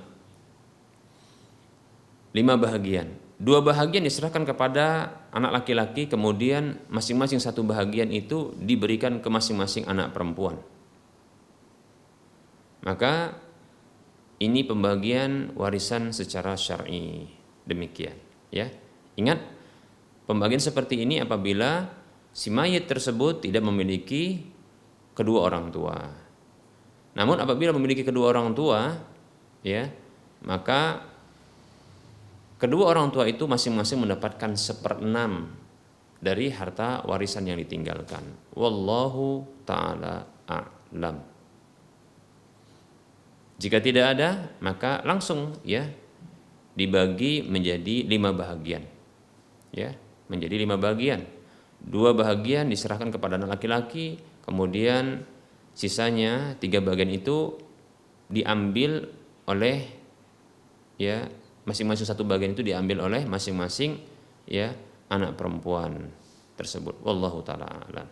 S2: bahagian. 2 bahagian diserahkan kepada anak laki-laki, kemudian masing-masing 1 bahagian itu diberikan ke masing-masing anak perempuan. Maka ini pembagian warisan secara syar'i, demikian ya. Ingat, pembagian seperti ini apabila si mayit tersebut tidak memiliki kedua orang tua. Namun apabila memiliki kedua orang tua ya, maka kedua orang tua itu masing-masing mendapatkan 1/6 dari harta warisan yang ditinggalkan. Wallahu ta'ala a'lam. Jika tidak ada, maka langsung ya dibagi menjadi 5 bahagian. Ya, menjadi 5 bagian. 2 bahagian diserahkan kepada anak laki-laki, kemudian sisanya 3 bagian itu diambil oleh ya masing-masing 1 bagian itu diambil oleh masing-masing ya anak perempuan tersebut. Wallahu taala a'lam.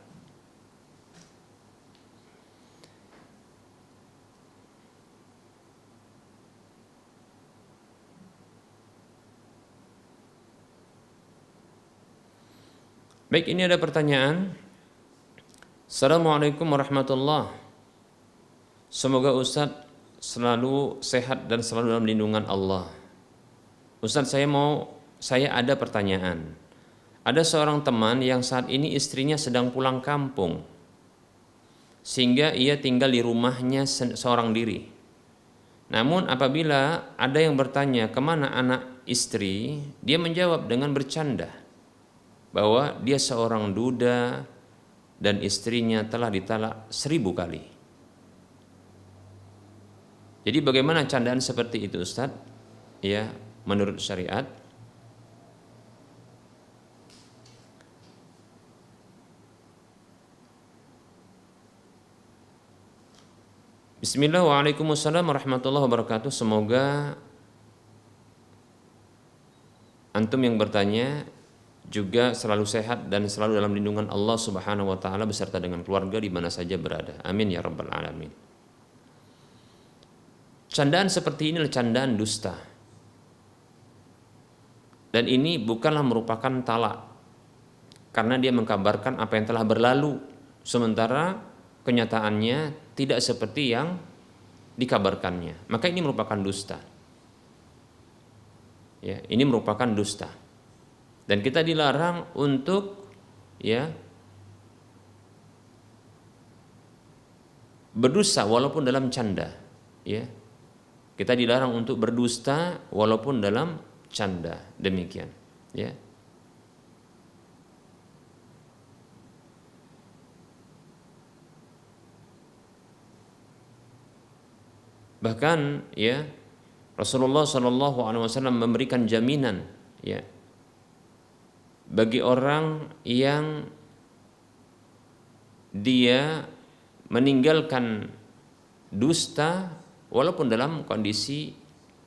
S2: Baik, ini ada pertanyaan. Assalamualaikum warahmatullahi. Semoga Ustadz selalu sehat dan selalu dalam lindungan Allah. Ustadz, saya ada pertanyaan. Ada seorang teman yang saat ini istrinya sedang pulang kampung, sehingga ia tinggal di rumahnya seorang diri. Namun apabila ada yang bertanya kemana anak istri, dia menjawab dengan bercanda bahwa dia seorang duda dan istrinya telah ditalak 1000 kali. Jadi bagaimana candaan seperti itu, Ustaz? Ya, menurut syariat. Bismillah, waalaikumsalam warahmatullahi wabarakatuh. Semoga antum yang bertanya juga selalu sehat dan selalu dalam lindungan Allah Subhanahu wa taala beserta dengan keluarga di mana saja berada. Amin ya rabbal alamin. Candaan seperti ini adalah candaan dusta. Dan ini bukanlah merupakan talak, karena dia mengkabarkan apa yang telah berlalu, sementara kenyataannya tidak seperti yang dikabarkannya. Maka ini merupakan dusta. Ya, ini merupakan dusta. Dan kita dilarang untuk ya berdusta walaupun dalam canda, ya. Kita dilarang untuk berdusta walaupun dalam canda, demikian, ya. Bahkan ya Rasulullah SAW memberikan jaminan ya bagi orang yang dia meninggalkan dusta walaupun dalam kondisi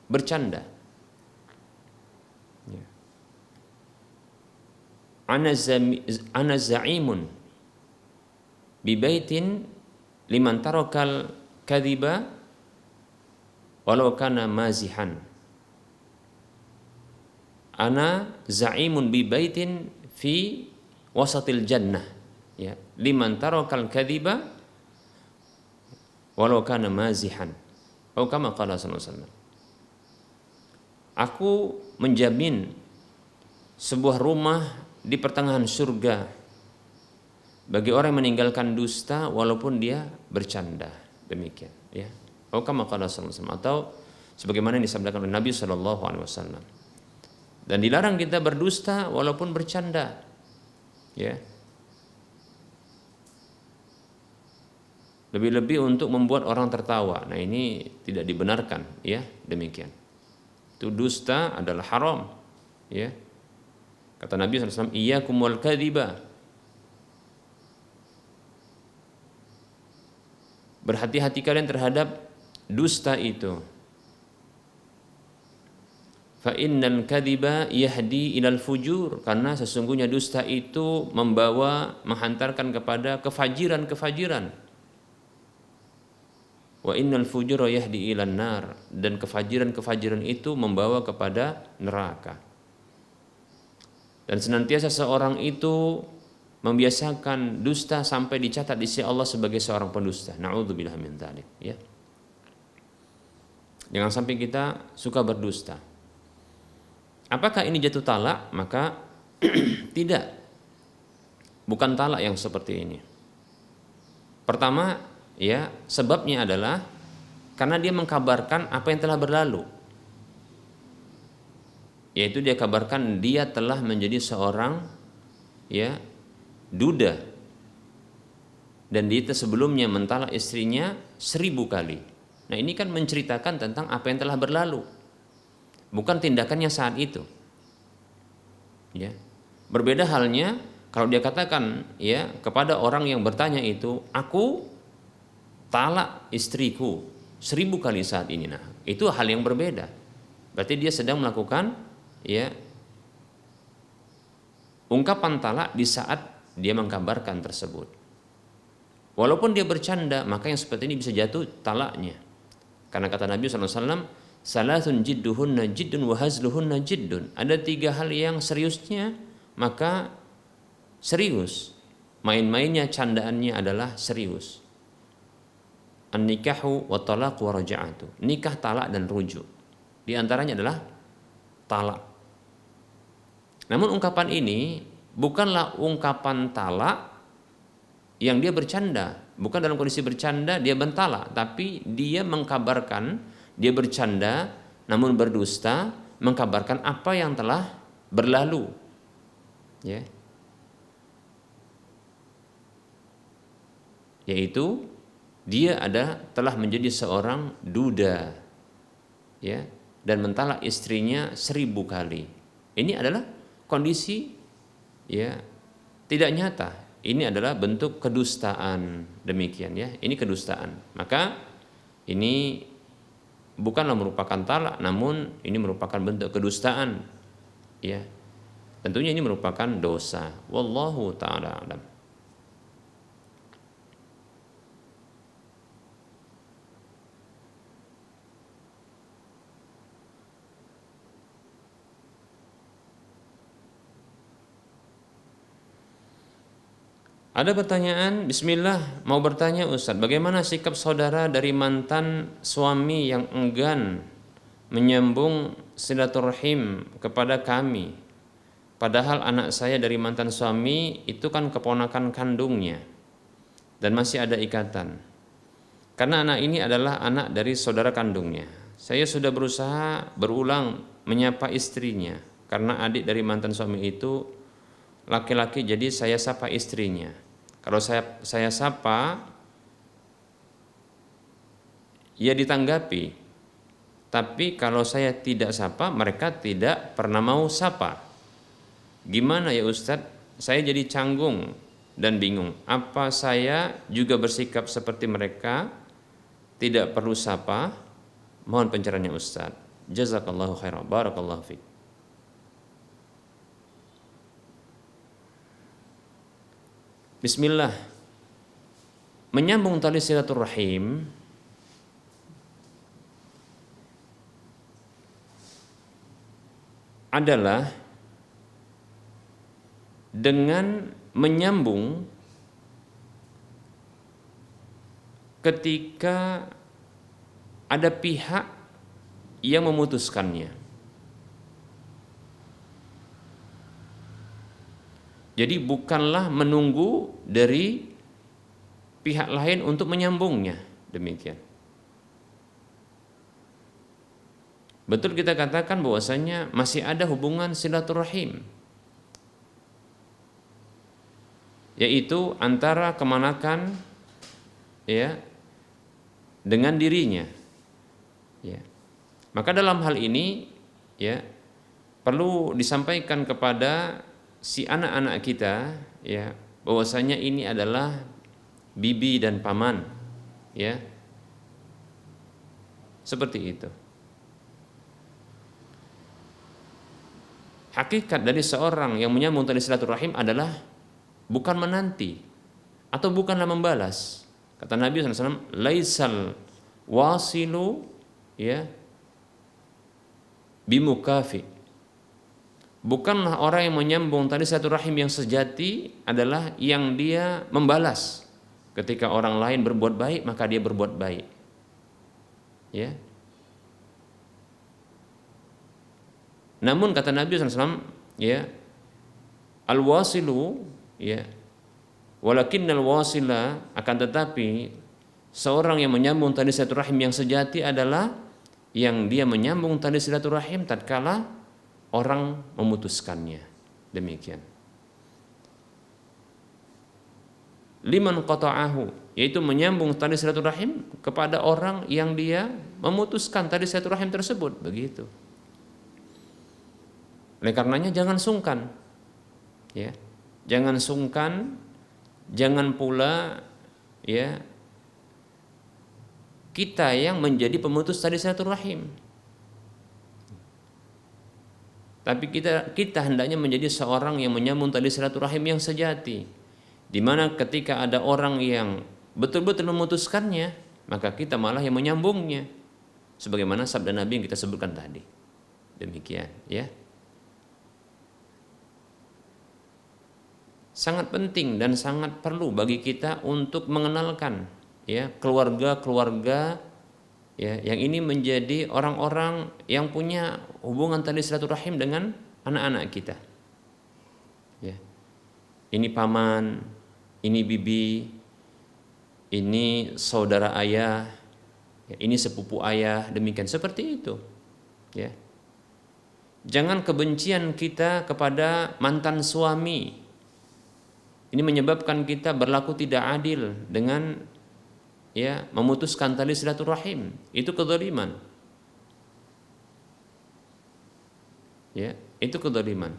S2: bercanda. Ya. Ana za'imun bi baitin liman tarakal kadhiba walau kana mazihan. Ana za'imun bi baitin fi wasatil jannah, ya, liman tarakal kadhiba walau kana mazihan. Atau kama qala sallallahu alaihi wasallam. Aku menjamin sebuah rumah di pertengahan surga bagi orang yang meninggalkan dusta walaupun dia bercanda, demikian, ya. Atau kama qala sallallahu alaihi wasallam, atau sebagaimana yang disabdakan oleh Nabi sallallahu alaihi wasallam. Dan dilarang kita berdusta walaupun bercanda, ya. Lebih-lebih untuk membuat orang tertawa. Nah, ini tidak dibenarkan, ya, demikian. Itu dusta adalah haram, ya. Kata Nabi SAW, iyyakum wal kadhiba. Berhati-hati kalian terhadap dusta itu. Fa innal kadhiba yahdi ilal fujur, karena sesungguhnya dusta itu menghantarkan kepada kefajiran-kefajiran. Wa innal fujura yahdi ilan nar, dan kefajiran-kefajiran itu membawa kepada neraka. Dan senantiasa seorang itu membiasakan dusta sampai dicatat di sisi Allah sebagai seorang pendusta. Na'udzubillah min dzalik, ya. Jangan sampai kita suka berdusta. Apakah ini jatuh talak? Maka tidak. Bukan talak yang seperti ini. Pertama, ya, sebabnya adalah karena dia mengkabarkan apa yang telah berlalu. Yaitu dia kabarkan dia telah menjadi seorang, ya, duda. Dan dia sebelumnya mentalak istrinya 1000 kali. Nah, ini kan menceritakan tentang apa yang telah berlalu, bukan tindakannya saat itu. Ya. Berbeda halnya kalau dia katakan, ya, kepada orang yang bertanya itu, aku talak istriku 1000 kali saat ini. Nah, itu hal yang berbeda. Berarti dia sedang melakukan, ya, ungkapan talak di saat dia mengkabarkan tersebut. Walaupun dia bercanda, maka yang seperti ini bisa jatuh talaknya. Karena kata Nabi SAW, salasun jidduhunna jiddun wa hazluhunna jiddun. Ada 3 hal yang seriusnya, maka serius. Main-mainnya, candaannya adalah serius. An-nikahu wa talaq wa raja'atu. Nikah, talak, dan rujuk. Di antaranya adalah talak. Namun ungkapan ini bukanlah ungkapan talak yang dia bercanda. Bukan dalam kondisi bercanda dia mentalak, tapi dia mengkabarkan, dia bercanda namun berdusta, mengkabarkan apa yang telah berlalu. Ya. Yaitu dia telah menjadi seorang duda, ya, dan mentalak istrinya 1000 kali. Ini adalah kondisi, ya, tidak nyata. Ini adalah bentuk kedustaan, demikian, ya. Ini kedustaan. Maka ini bukanlah merupakan talak, namun ini merupakan bentuk kedustaan, ya. Tentunya ini merupakan dosa. Wallahu ta'ala alam. Ada pertanyaan, bismillah, mau bertanya Ustadz, bagaimana sikap saudara dari mantan suami yang enggan menyambung silaturahim kepada kami? Padahal anak saya dari mantan suami itu kan keponakan kandungnya dan masih ada ikatan. Karena anak ini adalah anak dari saudara kandungnya. Saya sudah berusaha berulang menyapa istrinya, karena adik dari mantan suami itu laki-laki, jadi saya sapa istrinya. Kalau saya sapa, ya ditanggapi. Tapi kalau saya tidak sapa, mereka tidak pernah mau sapa. Gimana ya Ustadz? Saya jadi canggung dan bingung. Apa saya juga bersikap seperti mereka, tidak perlu sapa? Mohon pencerahannya Ustadz. Jazakallahu khairan. Barakallahu fiik. Bismillah. Menyambung tali silaturahim adalah dengan menyambung ketika ada pihak yang memutuskannya. Jadi bukanlah menunggu dari pihak lain untuk menyambungnya, demikian. Betul kita katakan bahwasanya masih ada hubungan silaturahim, yaitu antara kemanakan ya dengan dirinya. Ya. Maka dalam hal ini ya perlu disampaikan kepada si anak-anak kita ya bahwasanya ini adalah bibi dan paman ya. Seperti itu. Hakikat dari seorang yang menyambung tali silaturahim adalah bukan menanti atau bukanlah membalas. Kata Nabi SAW, laisal wasilu ya bimukafi. Bukanlah orang yang menyambung tali silaturahim yang sejati adalah yang dia membalas. Ketika orang lain berbuat baik, maka dia berbuat baik. Ya. Namun kata Nabi SAW, ya, al-wasilu, ya, walakinnal wasila, akan tetapi seorang yang menyambung tali silaturahim yang sejati adalah yang dia menyambung tali silaturahim tatkala orang memutuskannya. Demikian. Liman qata'ahu, yaitu menyambung tali silaturahim kepada orang yang dia memutuskan tali silaturahim tersebut, begitu. Oleh karenanya jangan sungkan. Ya. Jangan sungkan, jangan pula ya kita yang menjadi pemutus tali silaturahim. Tapi kita hendaknya menjadi seorang yang menyambung tali silaturahim yang sejati, di mana ketika ada orang yang betul-betul memutuskannya, maka kita malah yang menyambungnya, sebagaimana sabda Nabi yang kita sebutkan tadi. Demikian, ya. Sangat penting dan sangat perlu bagi kita untuk mengenalkan, ya, keluarga-keluarga. Ya, yang ini menjadi orang-orang yang punya hubungan tali silaturahim dengan anak-anak kita. Ya. Ini paman, ini bibi, ini saudara ayah, ya, ini sepupu ayah, demikian seperti itu. Ya. Jangan kebencian kita kepada mantan suami. Ini menyebabkan kita berlaku tidak adil dengan ya memutuskan tali silaturahim, itu kedzaliman. Ya, itu kedzaliman.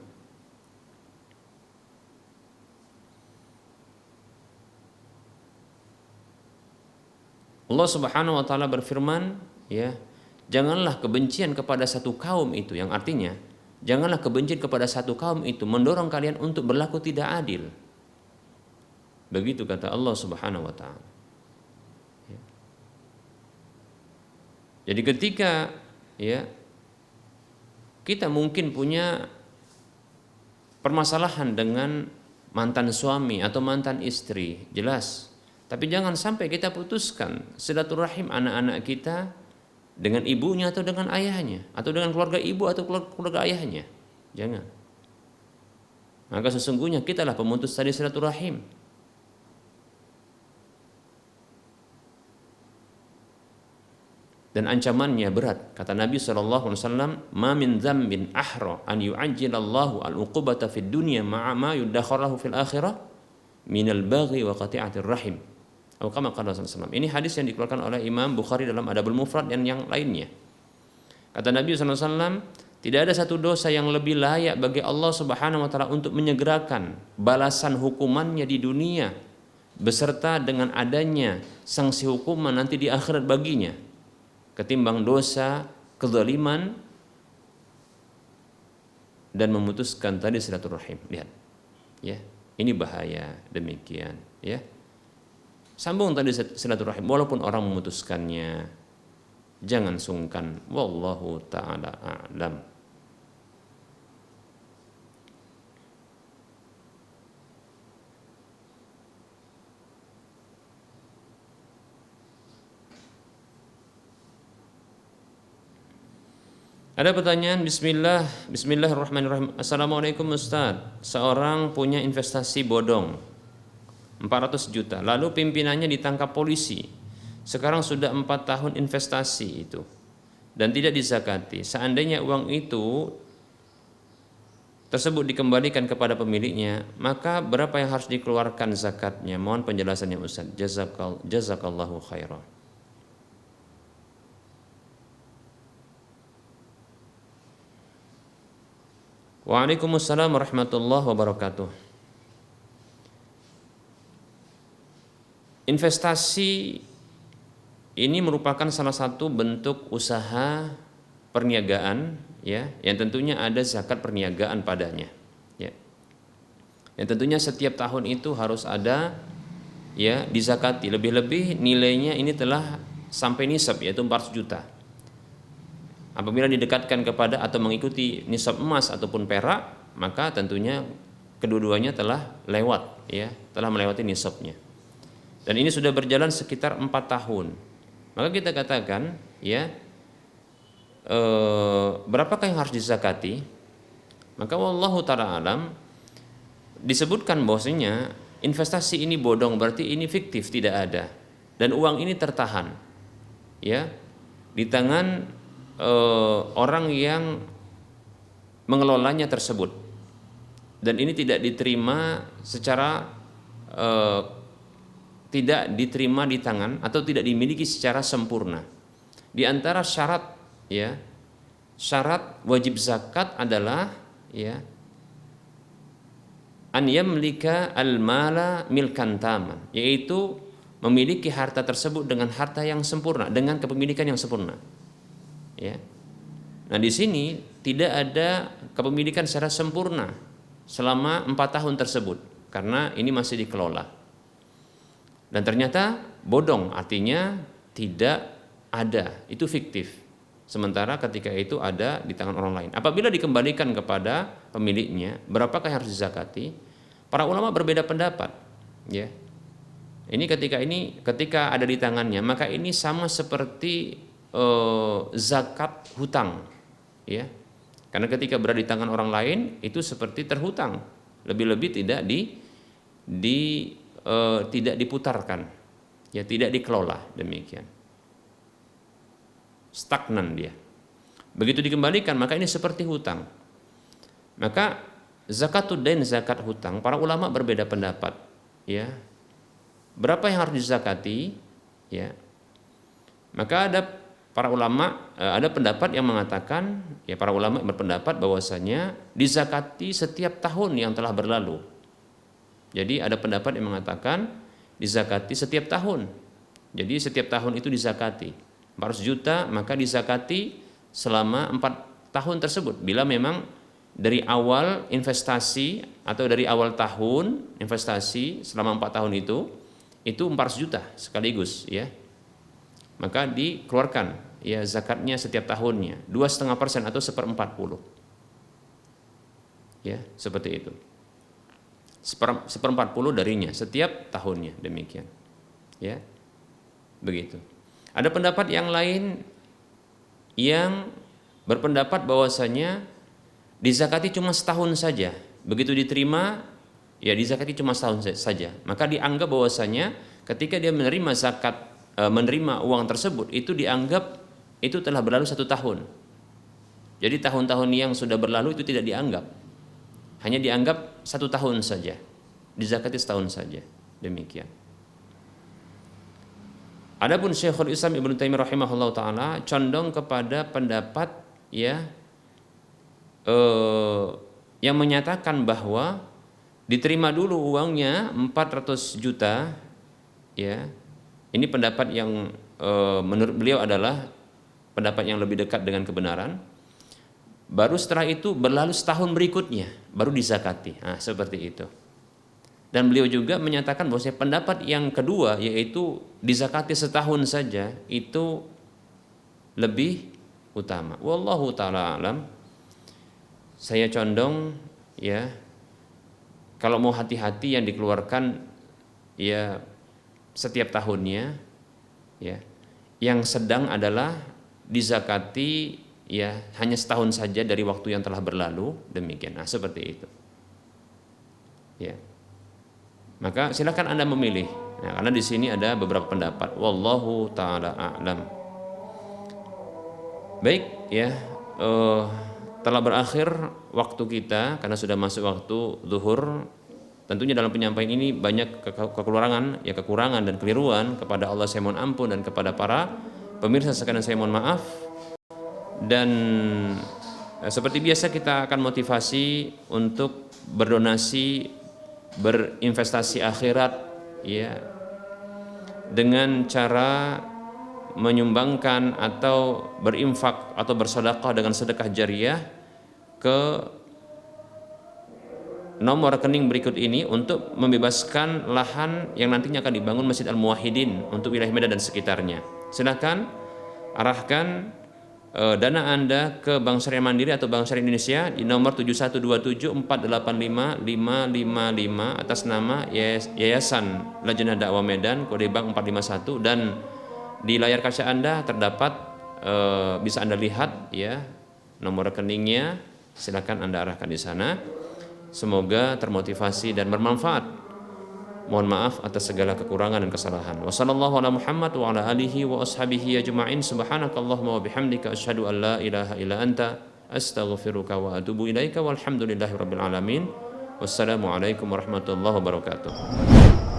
S2: Allah Subhanahu wa taala berfirman, ya, janganlah kebencian kepada satu kaum itu, yang artinya janganlah kebencian kepada satu kaum itu mendorong kalian untuk berlaku tidak adil. Begitu kata Allah Subhanahu wa taala. Jadi ketika ya kita mungkin punya permasalahan dengan mantan suami atau mantan istri, jelas. Tapi jangan sampai kita putuskan silaturahim anak-anak kita dengan ibunya atau dengan ayahnya, atau dengan keluarga ibu atau keluarga ayahnya. Jangan. Maka sesungguhnya kitalah pemutus tali silaturahim. Dan ancamannya berat. Kata Nabi SAW, ma min dzambin ahra an yu'ajjilallahu al-uqubata fid dunya ma'a ma yudakharahu fil akhirah minal baghi wa qati'atir rahim. Atau kama qala SAW. Ini hadis yang dikeluarkan oleh Imam Bukhari dalam Adabul Mufrad dan yang lainnya. Kata Nabi SAW, tidak ada satu dosa yang lebih layak bagi Allah Subhanahu wa taala untuk menyegerakan balasan hukumannya di dunia beserta dengan adanya sanksi hukuman nanti di akhirat baginya, ketimbang dosa, kezaliman dan memutuskan tadi silaturahim. Lihat. Ya, ini bahaya demikian, ya. Sambung tadi silaturahim walaupun orang memutuskannya. Jangan sungkan. Wallahu taala a'lam. Ada pertanyaan, bismillahirrahmanirrahim. Assalamualaikum Ustaz. Seorang punya investasi bodong 400 juta, lalu pimpinannya ditangkap polisi. Sekarang sudah 4 tahun investasi itu dan tidak dizakati. Seandainya uang itu tersebut dikembalikan kepada pemiliknya, maka berapa yang harus dikeluarkan zakatnya? Mohon penjelasannya Ustaz. Jazakallahu khairan. Waalaikumsalam warahmatullahi wabarakatuh. Investasi ini merupakan salah satu bentuk usaha perniagaan, ya, yang tentunya ada zakat perniagaan padanya, ya. Yang tentunya setiap tahun itu harus ada, ya, dizakati. Lebih-lebih nilainya ini telah sampai nisab, yaitu 400 juta. Apabila didekatkan kepada atau mengikuti nisab emas ataupun perak, maka tentunya kedua-duanya telah lewat, ya, telah melewati nisabnya. Dan ini sudah berjalan sekitar 4 tahun. Maka kita katakan, ya, berapakah yang harus dizakati? Maka wallahu ta'ala alam, disebutkan bahwasanya investasi ini bodong, berarti ini fiktif, tidak ada, dan uang ini tertahan, ya, di tangan orang yang mengelolanya tersebut, dan ini tidak diterima secara tidak diterima di tangan atau tidak dimiliki secara sempurna. Di antara syarat, ya, syarat wajib zakat adalah, ya, an yamlika al-mala milkan taman, yaitu memiliki harta tersebut dengan harta yang sempurna, dengan kepemilikan yang sempurna, ya. Nah, di sini tidak ada kepemilikan secara sempurna selama 4 tahun tersebut, karena ini masih dikelola. Dan ternyata bodong, artinya tidak ada, itu fiktif. Sementara ketika itu ada di tangan orang lain. Apabila dikembalikan kepada pemiliknya, berapakah yang harus dizakati? Para ulama berbeda pendapat, ya. Ini ketika ada di tangannya, maka ini sama seperti zakat hutang, ya. Karena ketika berada di tangan orang lain itu seperti terhutang, lebih-lebih tidak diputarkan, ya, tidak dikelola, demikian. Stagnan dia. Begitu dikembalikan, maka ini seperti hutang. Maka zakatud dain, zakat hutang, para ulama berbeda pendapat, ya. Berapa yang harus dizakati, ya. Maka para ulama ada pendapat yang mengatakan, ya, para ulama berpendapat bahwasanya dizakati setiap tahun yang telah berlalu. Jadi ada pendapat yang mengatakan dizakati setiap tahun. Jadi setiap tahun itu dizakati 400 juta, maka dizakati selama 4 tahun tersebut. Bila memang dari awal investasi atau dari awal tahun investasi selama 4 tahun itu 400 juta sekaligus, ya. Maka dikeluarkan, ya, zakatnya setiap tahunnya 2,5% atau 1/40. Ya, seperti itu. 1/40 darinya setiap tahunnya, demikian, ya, begitu. Ada pendapat yang lain yang berpendapat bahwasanya dizakati cuma setahun saja, begitu diterima, ya, dizakati cuma setahun saja, maka dianggap bahwasanya ketika dia menerima zakat, menerima uang tersebut, itu dianggap itu telah berlalu 1 tahun. Jadi tahun-tahun yang sudah berlalu itu tidak dianggap, hanya dianggap 1 tahun saja, dizakati setahun saja, demikian. Adapun Syekhul Islam Ibnu Taimiyah rahimahullah taala condong kepada pendapat, ya, yang menyatakan bahwa diterima dulu uangnya 400 juta, ya. Ini pendapat yang menurut beliau adalah pendapat yang lebih dekat dengan kebenaran. Baru setelah itu berlalu setahun berikutnya baru dizakati. Nah, seperti itu. Dan beliau juga menyatakan bahwa pendapat yang kedua, yaitu dizakati setahun saja, itu lebih utama. Wallahu ta'ala alam. Saya condong, ya, kalau mau hati-hati yang dikeluarkan, ya, setiap tahunnya, ya. Yang sedang adalah dizakati, ya, hanya setahun saja dari waktu yang telah berlalu, demikian. Nah, seperti itu, ya. Maka silakan Anda memilih, ya, karena di sini ada beberapa pendapat. Wallahu taala a'lam. Baik, ya, telah berakhir waktu kita karena sudah masuk waktu zuhur. Tentunya dalam penyampaian ini banyak kekurangan dan keliruan. Kepada Allah saya mohon ampun, dan kepada para pemirsa sekalian saya mohon maaf. Dan seperti biasa kita akan motivasi untuk berdonasi, berinvestasi akhirat, ya, dengan cara menyumbangkan atau berinfak atau bersedekah dengan sedekah jariah ke nomor rekening berikut ini untuk membebaskan lahan yang nantinya akan dibangun Masjid Al-Muwahhidin untuk wilayah Medan dan sekitarnya. Silakan arahkan dana Anda ke Bank Syariah Mandiri atau Bank Syariah Indonesia di nomor 7127485555 atas nama Yayasan Lajnah Dakwah Medan, kode bank 451, dan di layar kaca Anda terdapat bisa Anda lihat ya nomor rekeningnya. Silakan Anda arahkan di sana. Semoga termotivasi dan bermanfaat. Mohon maaf atas segala kekurangan dan kesalahan. Wassallallahu ala Muhammad wa ala alihi wa ashabihi ajma'in. Subhanakallahumma wa bihamdika asyhadu an la ilaha illa anta astaghfiruka wa atubu ilaika walhamdulillahi rabbil alamin. Wassalamualaikum warahmatullahi wabarakatuh.